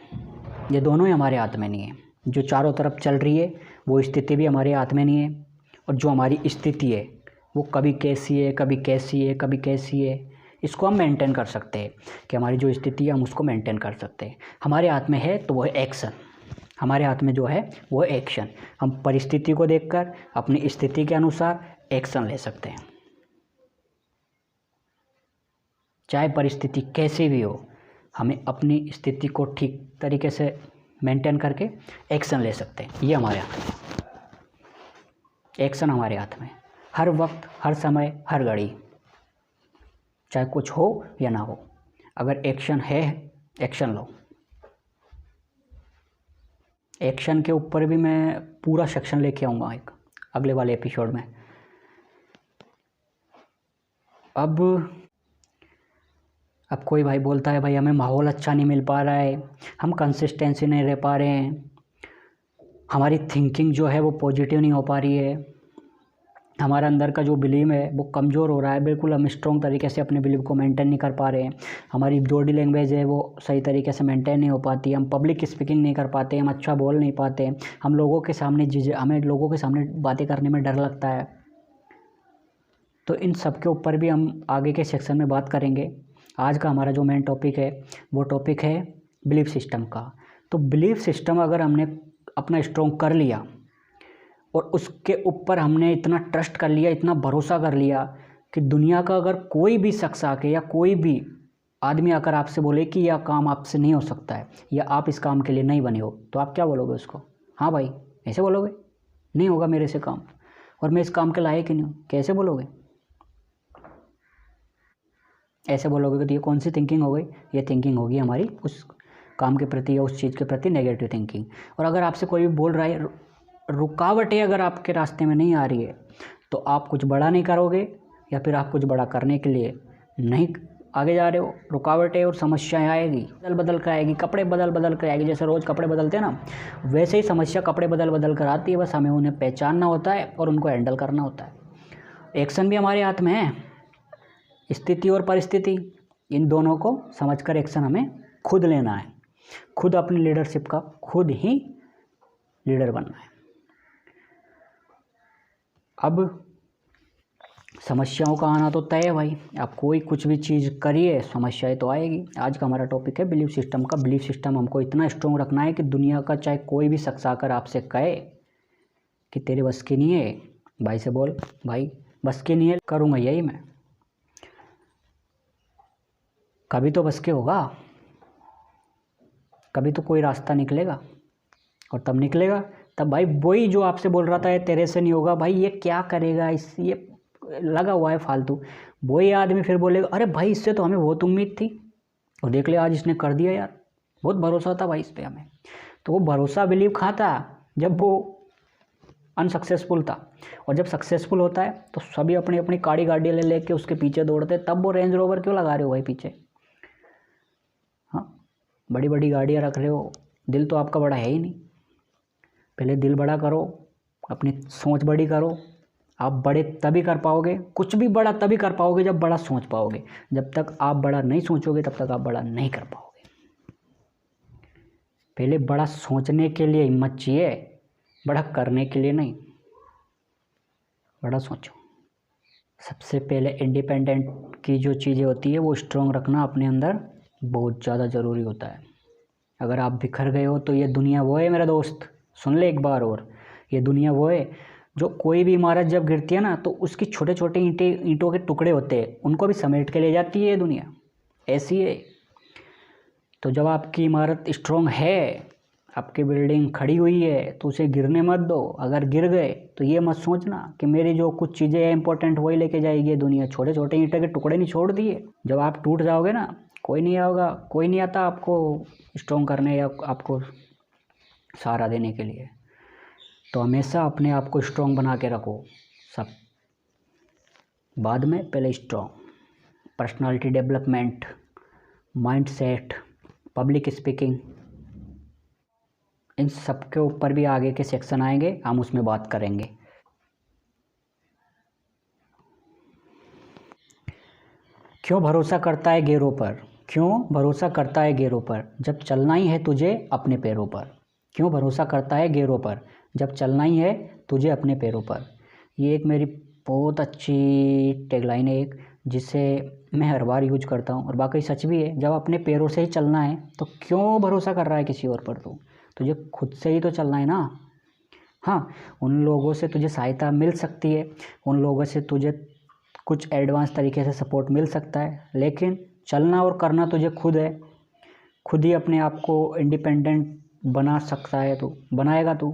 ये दोनों ही हमारे हाथ में नहीं है। जो चारों तरफ चल रही है वो स्थिति भी हमारे हाथ में नहीं है और जो हमारी स्थिति है वो कभी कैसी है, कभी कैसी है, कभी कैसी है, इसको हम मेंटेन कर सकते हैं कि हमारी जो स्थिति है हम उसको मेंटेन कर सकते हैं। हमारे हाथ में है तो वो है एक्शन, हमारे हाथ में जो है वो है एक्शन। हम परिस्थिति को देखकर अपनी स्थिति के अनुसार एक्शन ले सकते हैं, चाहे परिस्थिति कैसी भी हो, हमें अपनी स्थिति को ठीक तरीके से मेंटेन करके एक्शन ले सकते हैं। ये हमारे हाथ में, एक्शन हमारे हाथ में, हर वक्त, हर समय, हर घड़ी, चाहे कुछ हो या ना हो, अगर एक्शन है, एक्शन लो। एक्शन के ऊपर भी मैं पूरा सेक्शन लेके आऊँगा एक अगले वाले एपिसोड में। अब कोई भाई बोलता है भाई हमें माहौल अच्छा नहीं मिल पा रहा है, हम कंसिस्टेंसी नहीं रह पा रहे हैं, हमारी थिंकिंग जो है वो पॉजिटिव नहीं हो पा रही है, हमारे अंदर का जो बिलीव है वो कमज़ोर हो रहा है, बिल्कुल हम स्ट्रॉन्ग तरीके से अपने बिलीव को मेंटेन नहीं कर पा रहे हैं, हमारी बॉडी लैंग्वेज है वो सही तरीके से मेंटेन नहीं हो पाती, हम पब्लिक स्पीकिंग नहीं कर पाते, हम अच्छा बोल नहीं पाते, हम लोगों के सामने हमें लोगों के सामने बातें करने में डर लगता है। तो इन सब के ऊपर भी हम आगे के सेक्शन में बात करेंगे। आज का हमारा जो मेन टॉपिक है वो टॉपिक है बिलीफ सिस्टम का। तो बिलीफ सिस्टम अगर हमने अपना स्ट्रॉन्ग कर लिया और उसके ऊपर हमने इतना ट्रस्ट कर लिया, इतना भरोसा कर लिया कि दुनिया का अगर कोई भी शख्स आके या कोई भी आदमी आकर आपसे बोले कि यह काम आपसे नहीं हो सकता है या आप इस काम के लिए नहीं बने हो, तो आप क्या बोलोगे उसको? हाँ भाई, ऐसे बोलोगे? नहीं होगा मेरे से काम और मैं इस काम के लायक ही नहीं हूँ, कैसे बोलोगे? ऐसे बोलोगे तो ये कौन सी थिंकिंग हो गई? ये थिंकिंग होगी हमारी उस काम के प्रति या उस चीज़ के प्रति नेगेटिव थिंकिंग। और अगर आपसे कोई भी बोल रहा है, रुकावटें अगर आपके रास्ते में नहीं आ रही है तो आप कुछ बड़ा नहीं करोगे या फिर आप कुछ बड़ा करने के लिए नहीं आगे जा रहे हो। रुकावटें और समस्याएं आएगी, बदल बदल कर आएगी, कपड़े बदल बदल कर आएगी। जैसे रोज़ कपड़े बदलते हैं ना, वैसे ही समस्या कपड़े बदल बदल कर आती है, बस हमें उन्हें पहचानना होता है और उनको हैंडल करना होता है। एक्शन भी हमारे हाथ में है, स्थिति और परिस्थिति, इन दोनों को समझकर एक्शन हमें खुद लेना है, खुद अपनी लीडरशिप का खुद ही लीडर बनना है। अब समस्याओं का आना तो तय है भाई, आप कोई कुछ भी चीज़ करिए समस्याएं तो आएगी। आज का हमारा टॉपिक है बिलीफ सिस्टम का। बिलीफ सिस्टम हमको इतना स्ट्रॉन्ग रखना है कि दुनिया का चाहे कोई भी शख्स आकर आपसे कहे कि तेरे बस की नहीं है, भाई से बोल भाई बस की नहीं है, करूँगा यही मैं, कभी तो बस के होगा, कभी तो कोई रास्ता निकलेगा और तब निकलेगा तब भाई वही जो आपसे बोल रहा था ये तेरे से नहीं होगा, भाई ये क्या करेगा, इस ये लगा हुआ है फालतू, वही आदमी फिर बोलेगा अरे भाई इससे तो हमें बहुत उम्मीद थी और देख ले आज इसने कर दिया यार, बहुत भरोसा था भाई इस पर हमें। तो वो भरोसा बिलीव खाता जब वो अनसक्सेसफुल था, और जब सक्सेसफुल होता है तो सभी अपनी अपनी काड़ी गाड़ी ले लेके उसके पीछे दौड़ते, तब वो रेंज रोवर क्यों लगा रहे हो भाई पीछे? हाँ, बड़ी बड़ी गाड़ियाँ रख रहे हो, दिल तो आपका बड़ा है ही नहीं। पहले दिल बड़ा करो, अपनी सोच बड़ी करो। आप बड़े तभी कर पाओगे, कुछ भी बड़ा तभी कर पाओगे जब बड़ा सोच पाओगे। जब तक आप बड़ा नहीं सोचोगे तब तक आप बड़ा नहीं कर पाओगे। पहले बड़ा सोचने के लिए हिम्मत चाहिए, बड़ा करने के लिए नहीं। बड़ा सोचो। सबसे पहले इंडिपेंडेंट की जो चीज़ें होती है वो स्ट्रॉन्ग रखना अपने अंदर बहुत ज़्यादा ज़रूरी होता है। अगर आप बिखर गए हो तो ये दुनिया वो है मेरा दोस्त, सुन ले एक बार और, ये दुनिया वो है जो कोई भी इमारत जब गिरती है ना तो उसकी छोटे छोटे ईंटों के टुकड़े होते हैं, उनको भी समेट के ले जाती है ये दुनिया, ऐसी है। तो जब आपकी इमारत स्ट्रॉन्ग है, आपकी बिल्डिंग खड़ी हुई है, तो उसे गिरने मत दो। अगर गिर गए तो ये मत सोचना कि मेरी जो कुछ चीज़ें हैं इंपॉर्टेंट वही लेके जाएगी ये दुनिया। छोटे छोटे ईंटों के टुकड़े नहीं छोड़ दिए। जब आप टूट जाओगे ना, कोई नहीं आएगा, कोई नहीं आता आपको स्ट्रॉन्ग करने या आपको सहारा देने के लिए। तो हमेशा अपने आप को स्ट्रॉन्ग बना के रखो। सब बाद में, पहले strong. Personality development, mind set, public speaking, इन सब के ऊपर भी आगे के सेक्शन आएंगे, हम उसमें बात करेंगे। क्यों भरोसा करता है गैरों पर? क्यों भरोसा करता है गैरों पर जब चलना ही है तुझे अपने पैरों पर? क्यों भरोसा करता है गैरों पर जब चलना ही है तुझे अपने पैरों पर? ये एक मेरी बहुत अच्छी टैगलाइन है, एक जिसे मैं हर बार यूज करता हूँ और वाकई सच भी है। जब अपने पैरों से ही चलना है तो क्यों भरोसा कर रहा है किसी और पर? तुझे खुद से ही तो चलना है ना। हाँ, उन लोगों से तुझे सहायता मिल सकती है, उन लोगों से तुझे कुछ एडवांस तरीके से सपोर्ट मिल सकता है, लेकिन चलना और करना तुझे खुद है। खुद ही अपने आप को इंडिपेंडेंट बना सकता है तू, बनाएगा तू।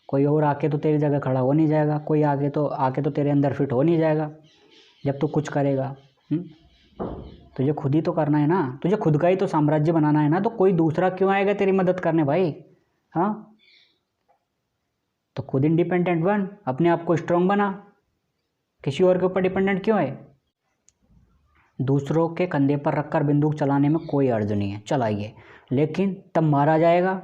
कोई और आके तो तेरी जगह खड़ा हो नहीं जाएगा, कोई आके तो तेरे अंदर फिट हो नहीं जाएगा जब तू कुछ करेगा। तुझे खुद ही तो करना है ना, तुझे खुद का ही तो साम्राज्य बनाना है ना। तो कोई दूसरा क्यों आएगा तेरी मदद करने भाई? हाँ, तो खुद इंडिपेंडेंट बन, अपने आप को स्ट्रॉन्ग बना। किसी और के ऊपर डिपेंडेंट क्यों है? दूसरों के कंधे पर रखकर बंदूक चलाने में कोई अर्ज नहीं है, चलाइए, लेकिन तब मारा जाएगा,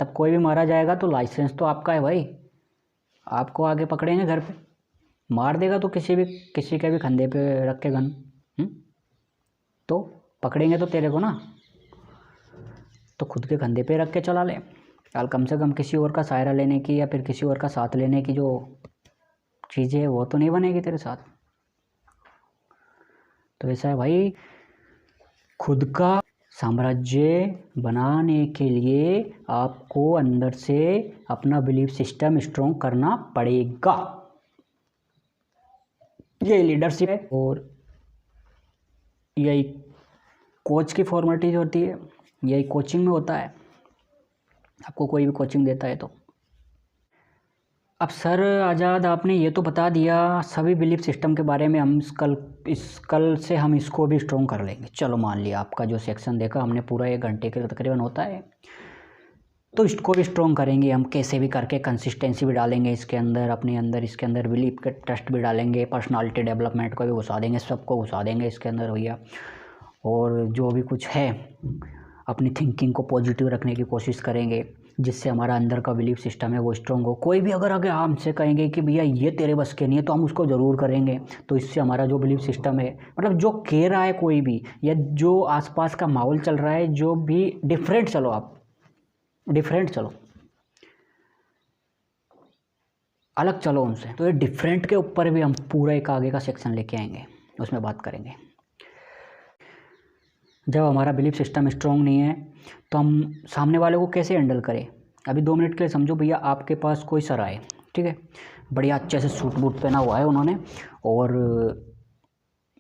तब कोई भी मारा जाएगा तो लाइसेंस तो आपका है भाई। आपको आगे पकड़ेंगे घर पे, मार देगा तो किसी के भी कंधे पे रख के गन, तो पकड़ेंगे तो तेरे को ना। तो खुद के कंधे पे रख के चला ले। यार कम से कम किसी और का सहारा लेने की या फिर किसी और का साथ लेने की जो चीज़ें है वो तो नहीं बनेगी तेरे साथ। तो ऐसा है भाई, खुद का साम्राज्य बनाने के लिए आपको अंदर से अपना बिलीफ सिस्टम स्ट्रॉन्ग करना पड़ेगा। ये लीडरशिप है और यही कोच की फॉर्मेलिटी होती है, यही कोचिंग में होता है। आपको कोई भी कोचिंग देता है तो। अब सर आज़ाद, आपने ये तो बता दिया सभी बिलीफ सिस्टम के बारे में, हम कल से हम इसको भी स्ट्रॉन्ग कर लेंगे। चलो मान लिया आपका जो सेक्शन देखा हमने पूरा 1 घंटे के तकरीबन होता है, तो इसको भी स्ट्रॉन्ग करेंगे हम कैसे भी करके। कंसिस्टेंसी भी डालेंगे इसके अंदर, अपने अंदर इसके अंदर बिलीफ के ट्रस्ट भी डालेंगे, पर्सनालिटी डेवलपमेंट को भी घुसा देंगे, सबको घुसा देंगे इसके अंदर भैया। और जो भी कुछ है अपनी थिंकिंग को पॉजिटिव रखने की कोशिश करेंगे, जिससे हमारा अंदर का बिलीफ सिस्टम है वो स्ट्रॉन्ग हो। कोई भी अगर आगे हमसे कहेंगे कि भैया ये तेरे बस के नहीं है, तो हम उसको ज़रूर करेंगे। तो इससे हमारा जो बिलीफ सिस्टम है, मतलब जो कह रहा है कोई भी, या जो आसपास का माहौल चल रहा है, जो भी डिफरेंट चलो, आप डिफरेंट चलो, अलग चलो उनसे, तो ये डिफरेंट के ऊपर भी हम पूरा एक आगे का सेक्शन लेके आएंगे, उसमें बात करेंगे। जब हमारा बिलीफ सिस्टम स्ट्रॉन्ग नहीं है तो हम सामने वाले को कैसे हैंडल करें। अभी 2 मिनट के लिए समझो भैया, आपके पास कोई सर आए, ठीक है, बढ़िया अच्छे से सूट बूट पहना हुआ है उन्होंने, और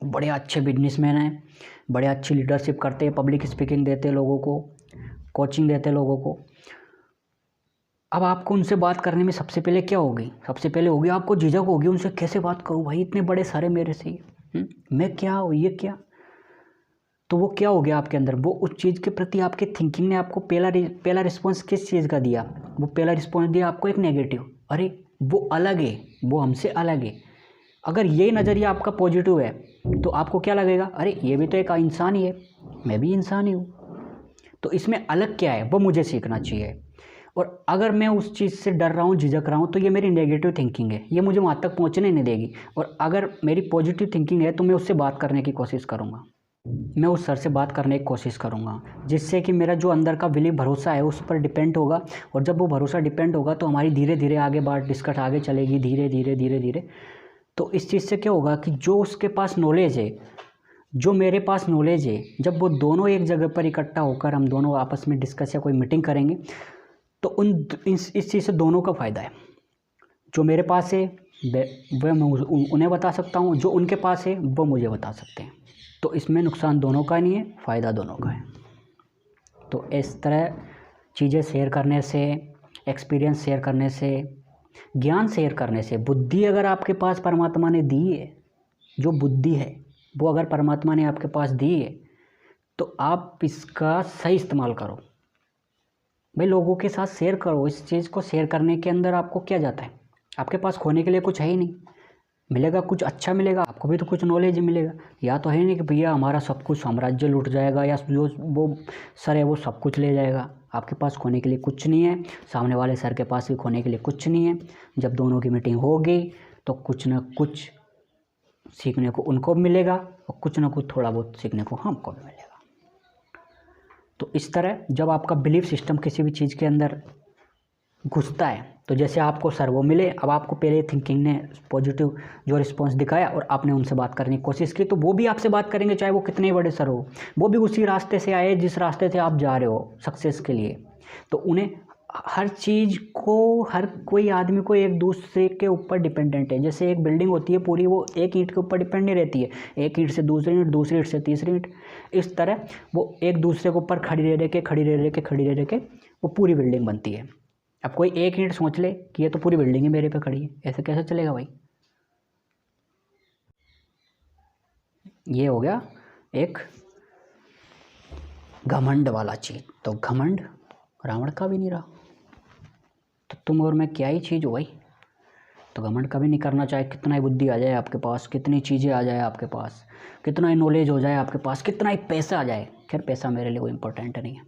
बड़े अच्छे बिजनेसमैन हैं, बड़े अच्छी लीडरशिप करते हैं, पब्लिक स्पीकिंग देते हैं लोगों को, कोचिंग देते हैं लोगों को। अब आपको उनसे बात करने में सबसे पहले क्या होगी? सबसे पहले होगी आपको झिझक होगी, उनसे कैसे बात करूँ भाई, इतने बड़े सर है मेरे से, मैं क्या हूँ, ये क्या। तो वो क्या हो गया आपके अंदर, वो उस चीज़ के प्रति आपके थिंकिंग ने आपको पहला रिस्पॉन्स किस चीज़ का दिया? वो पहला रिस्पॉन्स दिया आपको एक नेगेटिव, अरे वो अलग है, वो हमसे अलग है। अगर यही नज़रिया आपका पॉजिटिव है तो आपको क्या लगेगा, अरे ये भी तो एक इंसान ही है, मैं भी इंसान ही हूँ, तो इसमें अलग क्या है वो मुझे सीखना चाहिए। और अगर मैं उस चीज़ से डर रहा हूँ, झिझक रहा हूँ, तो ये मेरी नेगेटिव थिंकिंग है, ये मुझे वहाँ तक पहुँचने नहीं देगी। और अगर मेरी पॉजिटिव थिंकिंग है तो मैं उससे बात करने की कोशिश करूँगा, मैं उस सर से बात करने की कोशिश करूँगा, जिससे कि मेरा जो अंदर का बिलीव भरोसा है उस पर डिपेंड होगा। और जब वो भरोसा डिपेंड होगा तो हमारी धीरे धीरे आगे बात डिस्कस आगे चलेगी, धीरे धीरे धीरे धीरे। तो इस चीज़ से क्या होगा कि जो उसके पास नॉलेज है, जो मेरे पास नॉलेज है, जब वो दोनों एक जगह पर इकट्ठा होकर हम दोनों आपस में डिस्कस या कोई मीटिंग करेंगे तो इस चीज़ से दोनों का फ़ायदा है। जो मेरे पास है वह मैं उन्हें बता सकता हूँ, जो उनके पास है वो मुझे बता सकते हैं। तो इसमें नुकसान दोनों का नहीं है, फ़ायदा दोनों का है। तो इस तरह चीज़ें शेयर करने से, एक्सपीरियंस शेयर करने से, ज्ञान शेयर करने से, बुद्धि अगर आपके पास परमात्मा ने दी है, जो बुद्धि है वो अगर परमात्मा ने आपके पास दी है तो आप इसका सही इस्तेमाल करो भाई, लोगों के साथ शेयर करो। इस चीज़ को शेयर करने के अंदर आपको क्या जाता है, आपके पास खोने के लिए कुछ है ही नहीं, मिलेगा कुछ अच्छा मिलेगा, आपको भी तो कुछ नॉलेज मिलेगा। या तो है नहीं कि भैया हमारा सब कुछ साम्राज्य लूट जाएगा या जो वो सर है वो सब कुछ ले जाएगा। आपके पास खोने के लिए कुछ नहीं है, सामने वाले सर के पास भी खोने के लिए कुछ नहीं है। जब दोनों की मीटिंग होगी तो कुछ ना कुछ सीखने को उनको मिलेगा और कुछ ना कुछ थोड़ा बहुत सीखने को हमको भी मिलेगा। तो इस तरह जब आपका बिलीफ सिस्टम किसी भी चीज़ के अंदर घुसता है, तो जैसे आपको सर वो मिले, अब आपको पहले थिंकिंग ने पॉजिटिव जो रिस्पांस दिखाया और आपने उनसे बात करने की कोशिश की, तो वो भी आपसे बात करेंगे, चाहे वो कितने बड़े सर हो। वो भी उसी रास्ते से आए जिस रास्ते से आप जा रहे हो सक्सेस के लिए। तो उन्हें हर चीज़ को, हर कोई आदमी को एक दूसरे के ऊपर डिपेंडेंट है। जैसे एक बिल्डिंग होती है पूरी, वो एक ईंट के ऊपर डिपेंड नहीं रहती है, एक ईंट से दूसरी ईंट, दूसरी ईंट से तीसरी ईंट, इस तरह वो एक दूसरे के ऊपर खड़ी रह के वो पूरी बिल्डिंग बनती है। अब कोई एक ईंट सोच ले कि ये तो पूरी बिल्डिंग ही मेरे पे खड़ी है, ऐसे कैसे चलेगा भाई। ये हो गया एक घमंड वाला चीज़। तो घमंड रावण का भी नहीं रहा, तो तुम और मैं क्या ही चीज़ हो भाई। तो घमंड कभी नहीं करना, चाहे कितना ही बुद्धि आ जाए आपके पास, कितनी चीज़ें आ जाए आपके पास, कितना ही नॉलेज हो जाए आपके पास, कितना ही पैसा आ जाए। खैर पैसा मेरे लिए कोई इम्पोर्टेंट नहीं है,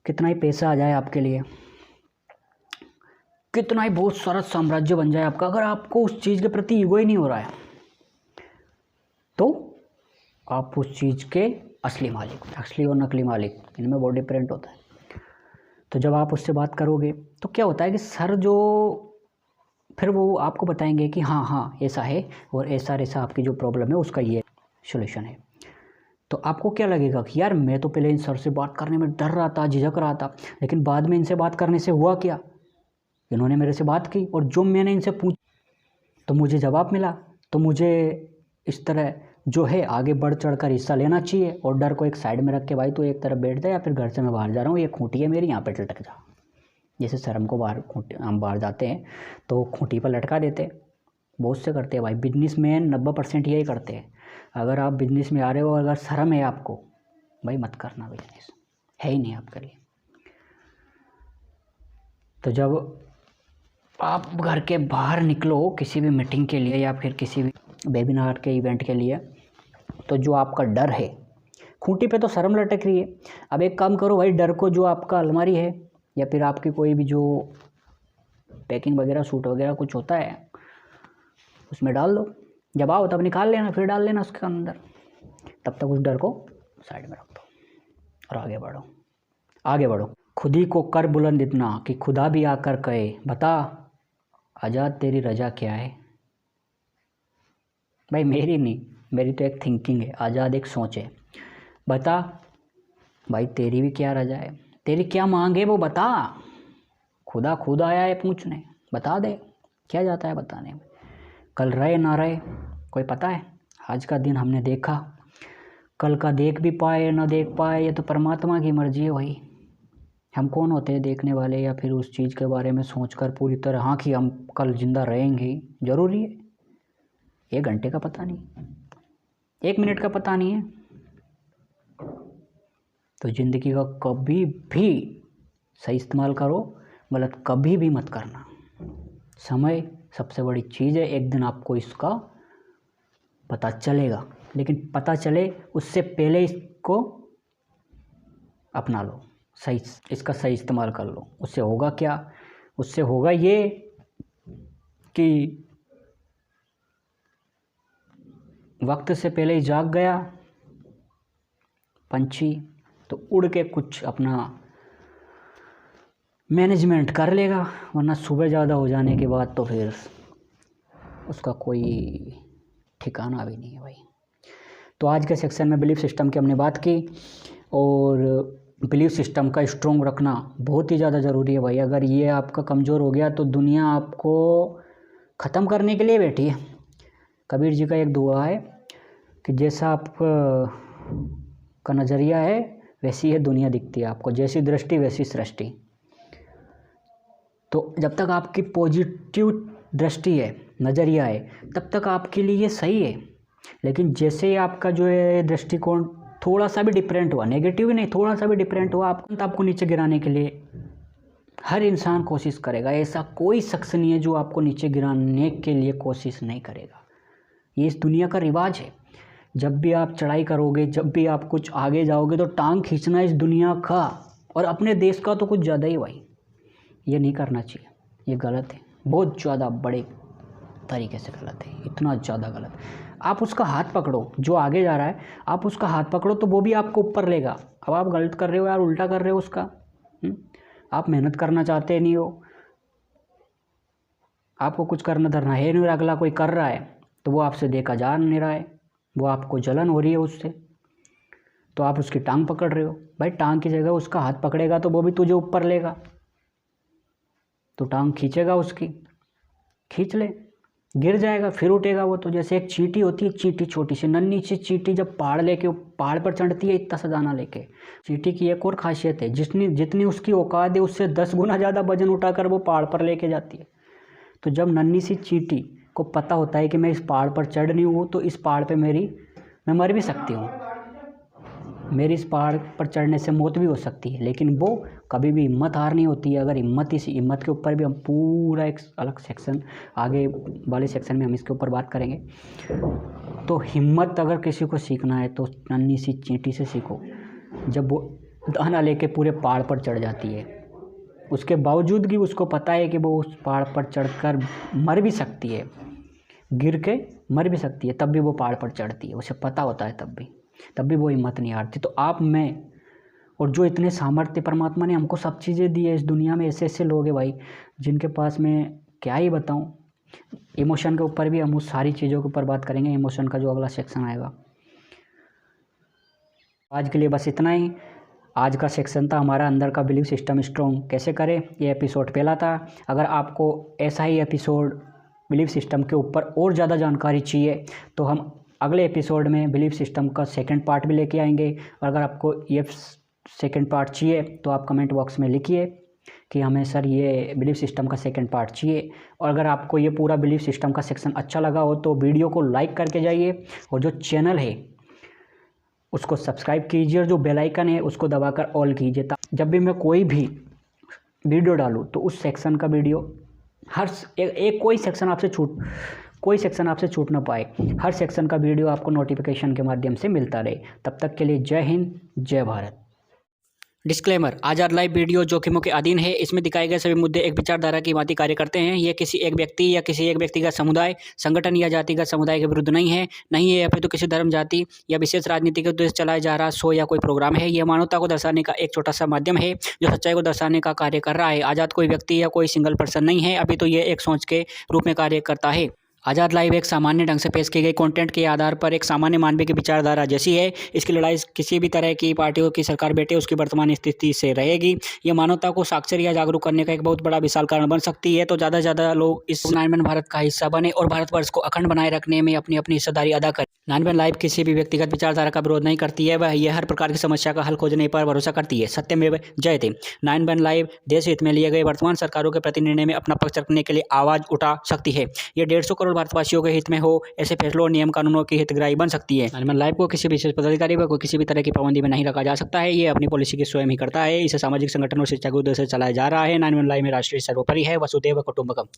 कितना ही पैसा आ जाए आपके लिए, कितना ही बहुत सारा साम्राज्य बन जाए आपका, अगर आपको उस चीज़ के प्रति ईगो ही नहीं हो रहा है तो आप उस चीज़ के असली मालिक, असली और नकली मालिक, इनमें बहुत डिफरेंट होता है। तो जब आप उससे बात करोगे तो क्या होता है कि सर जो फिर वो आपको बताएंगे कि हाँ हाँ ऐसा है और ऐसा ऐसा आपकी जो प्रॉब्लम है उसका ये सॉल्यूशन है। तो आपको क्या लगेगा कि यार मैं तो पहले इन सर से बात करने में डर रहा था, झिझक रहा था, लेकिन बाद में इनसे बात करने से हुआ क्या, इन्होंने मेरे से बात की और जो मैंने इनसे पूछ तो मुझे जवाब मिला। तो मुझे इस तरह जो है आगे बढ़ चढ़ कर हिस्सा लेना चाहिए और डर को एक साइड में रख के भाई तो एक तरफ बैठ जा, या फिर घर से मैं बाहर जा रहा हूँ, ये खूंटी है मेरी, यहाँ पे लटक जा। जैसे सर हमको बाहर हम बाहर जाते हैं तो खूंटी पर लटका देते, बहुत से करते हैं भाई। बिजनेसमैन 90% यही करते हैं। अगर आप बिजनेस में आ रहे हो, अगर शर्म है आपको, भाई मत करना, बिजनेस है ही नहीं आपके लिए। तो जब आप घर के बाहर निकलो किसी भी मीटिंग के लिए या फिर किसी भी वेबिनार के इवेंट के लिए, तो जो आपका डर है, खूंटी पे तो शर्म लटक रही है, अब एक काम करो भाई, डर को जो आपका अलमारी है या फिर आपकी कोई भी जो पैकिंग वगैरह सूट वगैरह कुछ होता है उसमें डाल दो, जब आओ तब निकाल लेना, फिर डाल लेना उसके अंदर। तब तक उस डर को साइड में रख दो और आगे बढ़ो, आगे बढ़ो। खुद ही को कर बुलंद इतना कि खुदा भी आकर कहे, बता आज़ाद तेरी रजा क्या है। भाई मेरी नहीं, मेरी तो एक थिंकिंग है, आज़ाद एक सोच है। बता भाई तेरी भी क्या रजा है, तेरी क्या मांग है वो बता। खुदा खुद आया है पूछने, बता दे, क्या जाता है बताने में। कल रहे ना रहे कोई पता है, आज का दिन हमने देखा, कल का देख भी पाए ना देख पाए, ये तो परमात्मा की मर्जी है भाई। हम कौन होते हैं देखने वाले या फिर उस चीज़ के बारे में सोचकर पूरी तरह हाँ कि हम कल जिंदा रहेंगे, ज़रूरी है। 1 घंटे का पता नहीं, 1 मिनट का पता नहीं है। तो ज़िंदगी का कभी भी सही इस्तेमाल करो, गलत कभी भी मत करना। समय सबसे बड़ी चीज़ है, एक दिन आपको इसका पता चलेगा, लेकिन पता चले उससे पहले इसको अपना लो, सही इसका सही इस्तेमाल कर लो। उससे होगा क्या? उससे होगा ये कि वक्त से पहले ही जाग गया पंछी तो उड़ के कुछ अपना मैनेजमेंट कर लेगा, वरना सुबह ज़्यादा हो जाने के बाद तो फिर उसका कोई ठिकाना भी नहीं है भाई। तो आज के सेक्शन में बिलीफ सिस्टम की हमने बात की, और बिलीफ सिस्टम का स्ट्रॉन्ग रखना बहुत ही ज़्यादा ज़रूरी है भाई। अगर ये आपका कमज़ोर हो गया तो दुनिया आपको ख़त्म करने के लिए बैठी है। कबीर जी का एक दुआ है कि जैसा आपका नज़रिया है वैसी है दुनिया दिखती है आपको, जैसी दृष्टि वैसी सृष्टि। तो जब तक आपकी पॉजिटिव दृष्टि है, नज़रिया है, तब तक आपके लिए ये सही है। लेकिन जैसे ही आपका जो है दृष्टिकोण थोड़ा सा भी डिफरेंट हुआ, नेगेटिव ही नहीं, थोड़ा सा भी डिफरेंट हुआ, आपको नीचे गिराने के लिए हर इंसान कोशिश करेगा। ऐसा कोई शख्स नहीं है जो आपको नीचे गिराने के लिए कोशिश नहीं करेगा। ये इस दुनिया का रिवाज है। जब भी आप चढ़ाई करोगे, जब भी आप कुछ आगे जाओगे, तो टांग खींचना इस दुनिया का और अपने देश का तो कुछ ज़्यादा ही भाई। ये नहीं करना चाहिए, ये गलत है, बहुत ज़्यादा बड़े तरीके से गलत है, इतना ज़्यादा गलत। आप उसका हाथ पकड़ो, जो आगे जा रहा है आप उसका हाथ पकड़ो तो वो भी आपको ऊपर लेगा। अब आप गलत कर रहे हो यार, उल्टा कर रहे हो उसका। आप मेहनत करना चाहते नहीं हो, आपको कुछ करना धरना है नहीं, और अगला कोई कर रहा है तो वो आपसे देखा जा नहीं रहा है, वो आपको जलन हो रही है उससे, तो आप उसकी टांग पकड़ रहे हो। भाई टांग की जगह उसका हाथ पकड़ेगा तो वो भी तुझे ऊपर लेगा, तो टांग खींचेगा उसकी, खींच ले, गिर जाएगा फिर उठेगा वो। तो जैसे एक चींटी होती है, चींटी छोटी सी नन्ही सी चींटी जब पहाड़ पर चढ़ती है इतना सा दाना लेके। चींटी की एक और खासियत है, जितनी उसकी औकात है उससे 10 गुना ज़्यादा वजन उठाकर वो पहाड़ पर लेके जाती है। तो जब नन्ही सी चींटी को पता होता है कि मैं इस पहाड़ पर चढ़ नहीं हूँ तो इस पहाड़ पर मैं मर भी सकती हूँ, मेरी इस पहाड़ पर चढ़ने से मौत भी हो सकती है, लेकिन वो कभी भी हिम्मत हार नहीं होती है। अगर इस हिम्मत के ऊपर भी हम पूरा एक अलग सेक्शन, आगे वाले सेक्शन में हम इसके ऊपर बात करेंगे। तो हिम्मत अगर किसी को सीखना है तो नन्ही सी चींटी से सीखो, जब वो दाना लेके पूरे पहाड़ पर चढ़ जाती है, उसके बावजूद भी उसको पता है कि वो उस पहाड़ पर चढ़कर मर भी सकती है, गिर के मर भी सकती है, तब भी वो पहाड़ पर चढ़ती है, उसे पता होता है, तब भी वो हिम्मत नहीं हारती। तो आप, मैं और जो इतने सामर्थ्य परमात्मा ने हमको सब चीज़ें दी है, इस दुनिया में ऐसे ऐसे लोग हैं भाई जिनके पास मैं क्या ही बताऊं। इमोशन के ऊपर भी हम उस सारी चीज़ों के ऊपर बात करेंगे, इमोशन का जो अगला सेक्शन आएगा। आज के लिए बस इतना ही। आज का सेक्शन था हमारा अंदर का बिलीफ सिस्टम स्ट्रॉन्ग कैसे करें, ये एपिसोड पहला था। अगर आपको ऐसा ही एपिसोड बिलीफ सिस्टम के ऊपर और ज़्यादा जानकारी चाहिए तो हम अगले एपिसोड में बिलीफ सिस्टम का सेकंड पार्ट भी लेके आएंगे। और अगर आपको ये सेकंड पार्ट चाहिए तो आप कमेंट बॉक्स में लिखिए कि हमें सर ये बिलीफ सिस्टम का सेकंड पार्ट चाहिए। और अगर आपको ये पूरा बिलीफ सिस्टम का सेक्शन अच्छा लगा हो तो वीडियो को लाइक करके जाइए, और जो चैनल है उसको सब्सक्राइब कीजिए, और जो बेल आइकन है उसको दबाकर ऑल कीजिए, जब भी मैं कोई भी वीडियो डालूँ तो उस सेक्शन का वीडियो कोई सेक्शन आपसे छूट ना पाए, हर सेक्शन का वीडियो आपको नोटिफिकेशन के माध्यम से मिलता रहे। तब तक के लिए जय हिंद, जय भारत। डिस्क्लेमर, आज़ाद लाइव वीडियो जोखिमों के अधीन है। इसमें दिखाए गए सभी मुद्दे एक विचारधारा की भांति कार्य करते हैं। ये किसी एक व्यक्ति या किसी एक व्यक्तिगत समुदाय, संगठन या जातिगत समुदाय के विरुद्ध नहीं है या फिर तो किसी धर्म, जाति या विशेष राजनीतिक उद्देश्य चलाया जा रहा शो या कोई प्रोग्राम है। यह मानवता को दर्शाने का एक छोटा सा माध्यम है जो सच्चाई को दर्शाने का कार्य कर रहा है। आज़ाद कोई व्यक्ति या कोई सिंगल पर्सन नहीं है, अभी तो ये एक सोच के रूप में कार्य करता है। आज़ाद लाइव एक सामान्य ढंग से पेश की गई कंटेंट के आधार पर एक सामान्य मानवीय की विचारधारा जैसी है। इसकी लड़ाई किसी भी तरह की पार्टियों की सरकार बैठे उसकी वर्तमान स्थिति से रहेगी। यह मानवता को साक्षर या जागरूक करने का एक बहुत बड़ा विशाल कारण बन सकती है। तो ज़्यादा से ज़्यादा लोग इस 9 भारत का हिस्सा बने और भारतवर्ष को अखंड बनाए रखने में अपनी अपनी हिस्सेदारी अदा करें। 9 लाइव किसी भी व्यक्तिगत विचारधारा का विरोध नहीं करती है, वह यह हर प्रकार की समस्या का हल खोजने पर भरोसा करती है। सत्यमेव जयते। 9 लाइव देश हित में लिए गए वर्तमान सरकारों के प्रति निर्णय में अपना पक्ष रखने के लिए आवाज़ उठा सकती है। ये 150 करोड़ भारतवासियों के हित में हो ऐसे फैसलों और नियम कानूनों की हितग्राही बन सकती है। 9 लाइव को किसी विशेष पदाधिकारी व किसी भी तरह की पाबंदी में नहीं रखा जा सकता है। ये अपनी पॉलिसी की स्वयं ही करता है। इसे सामाजिक संगठन और शिक्षा के उद्देश्य से चलाया जा रहा है। 9 लाइव में राष्ट्रीय सर्वोपरि है, वसुधैव कुटुंबकम।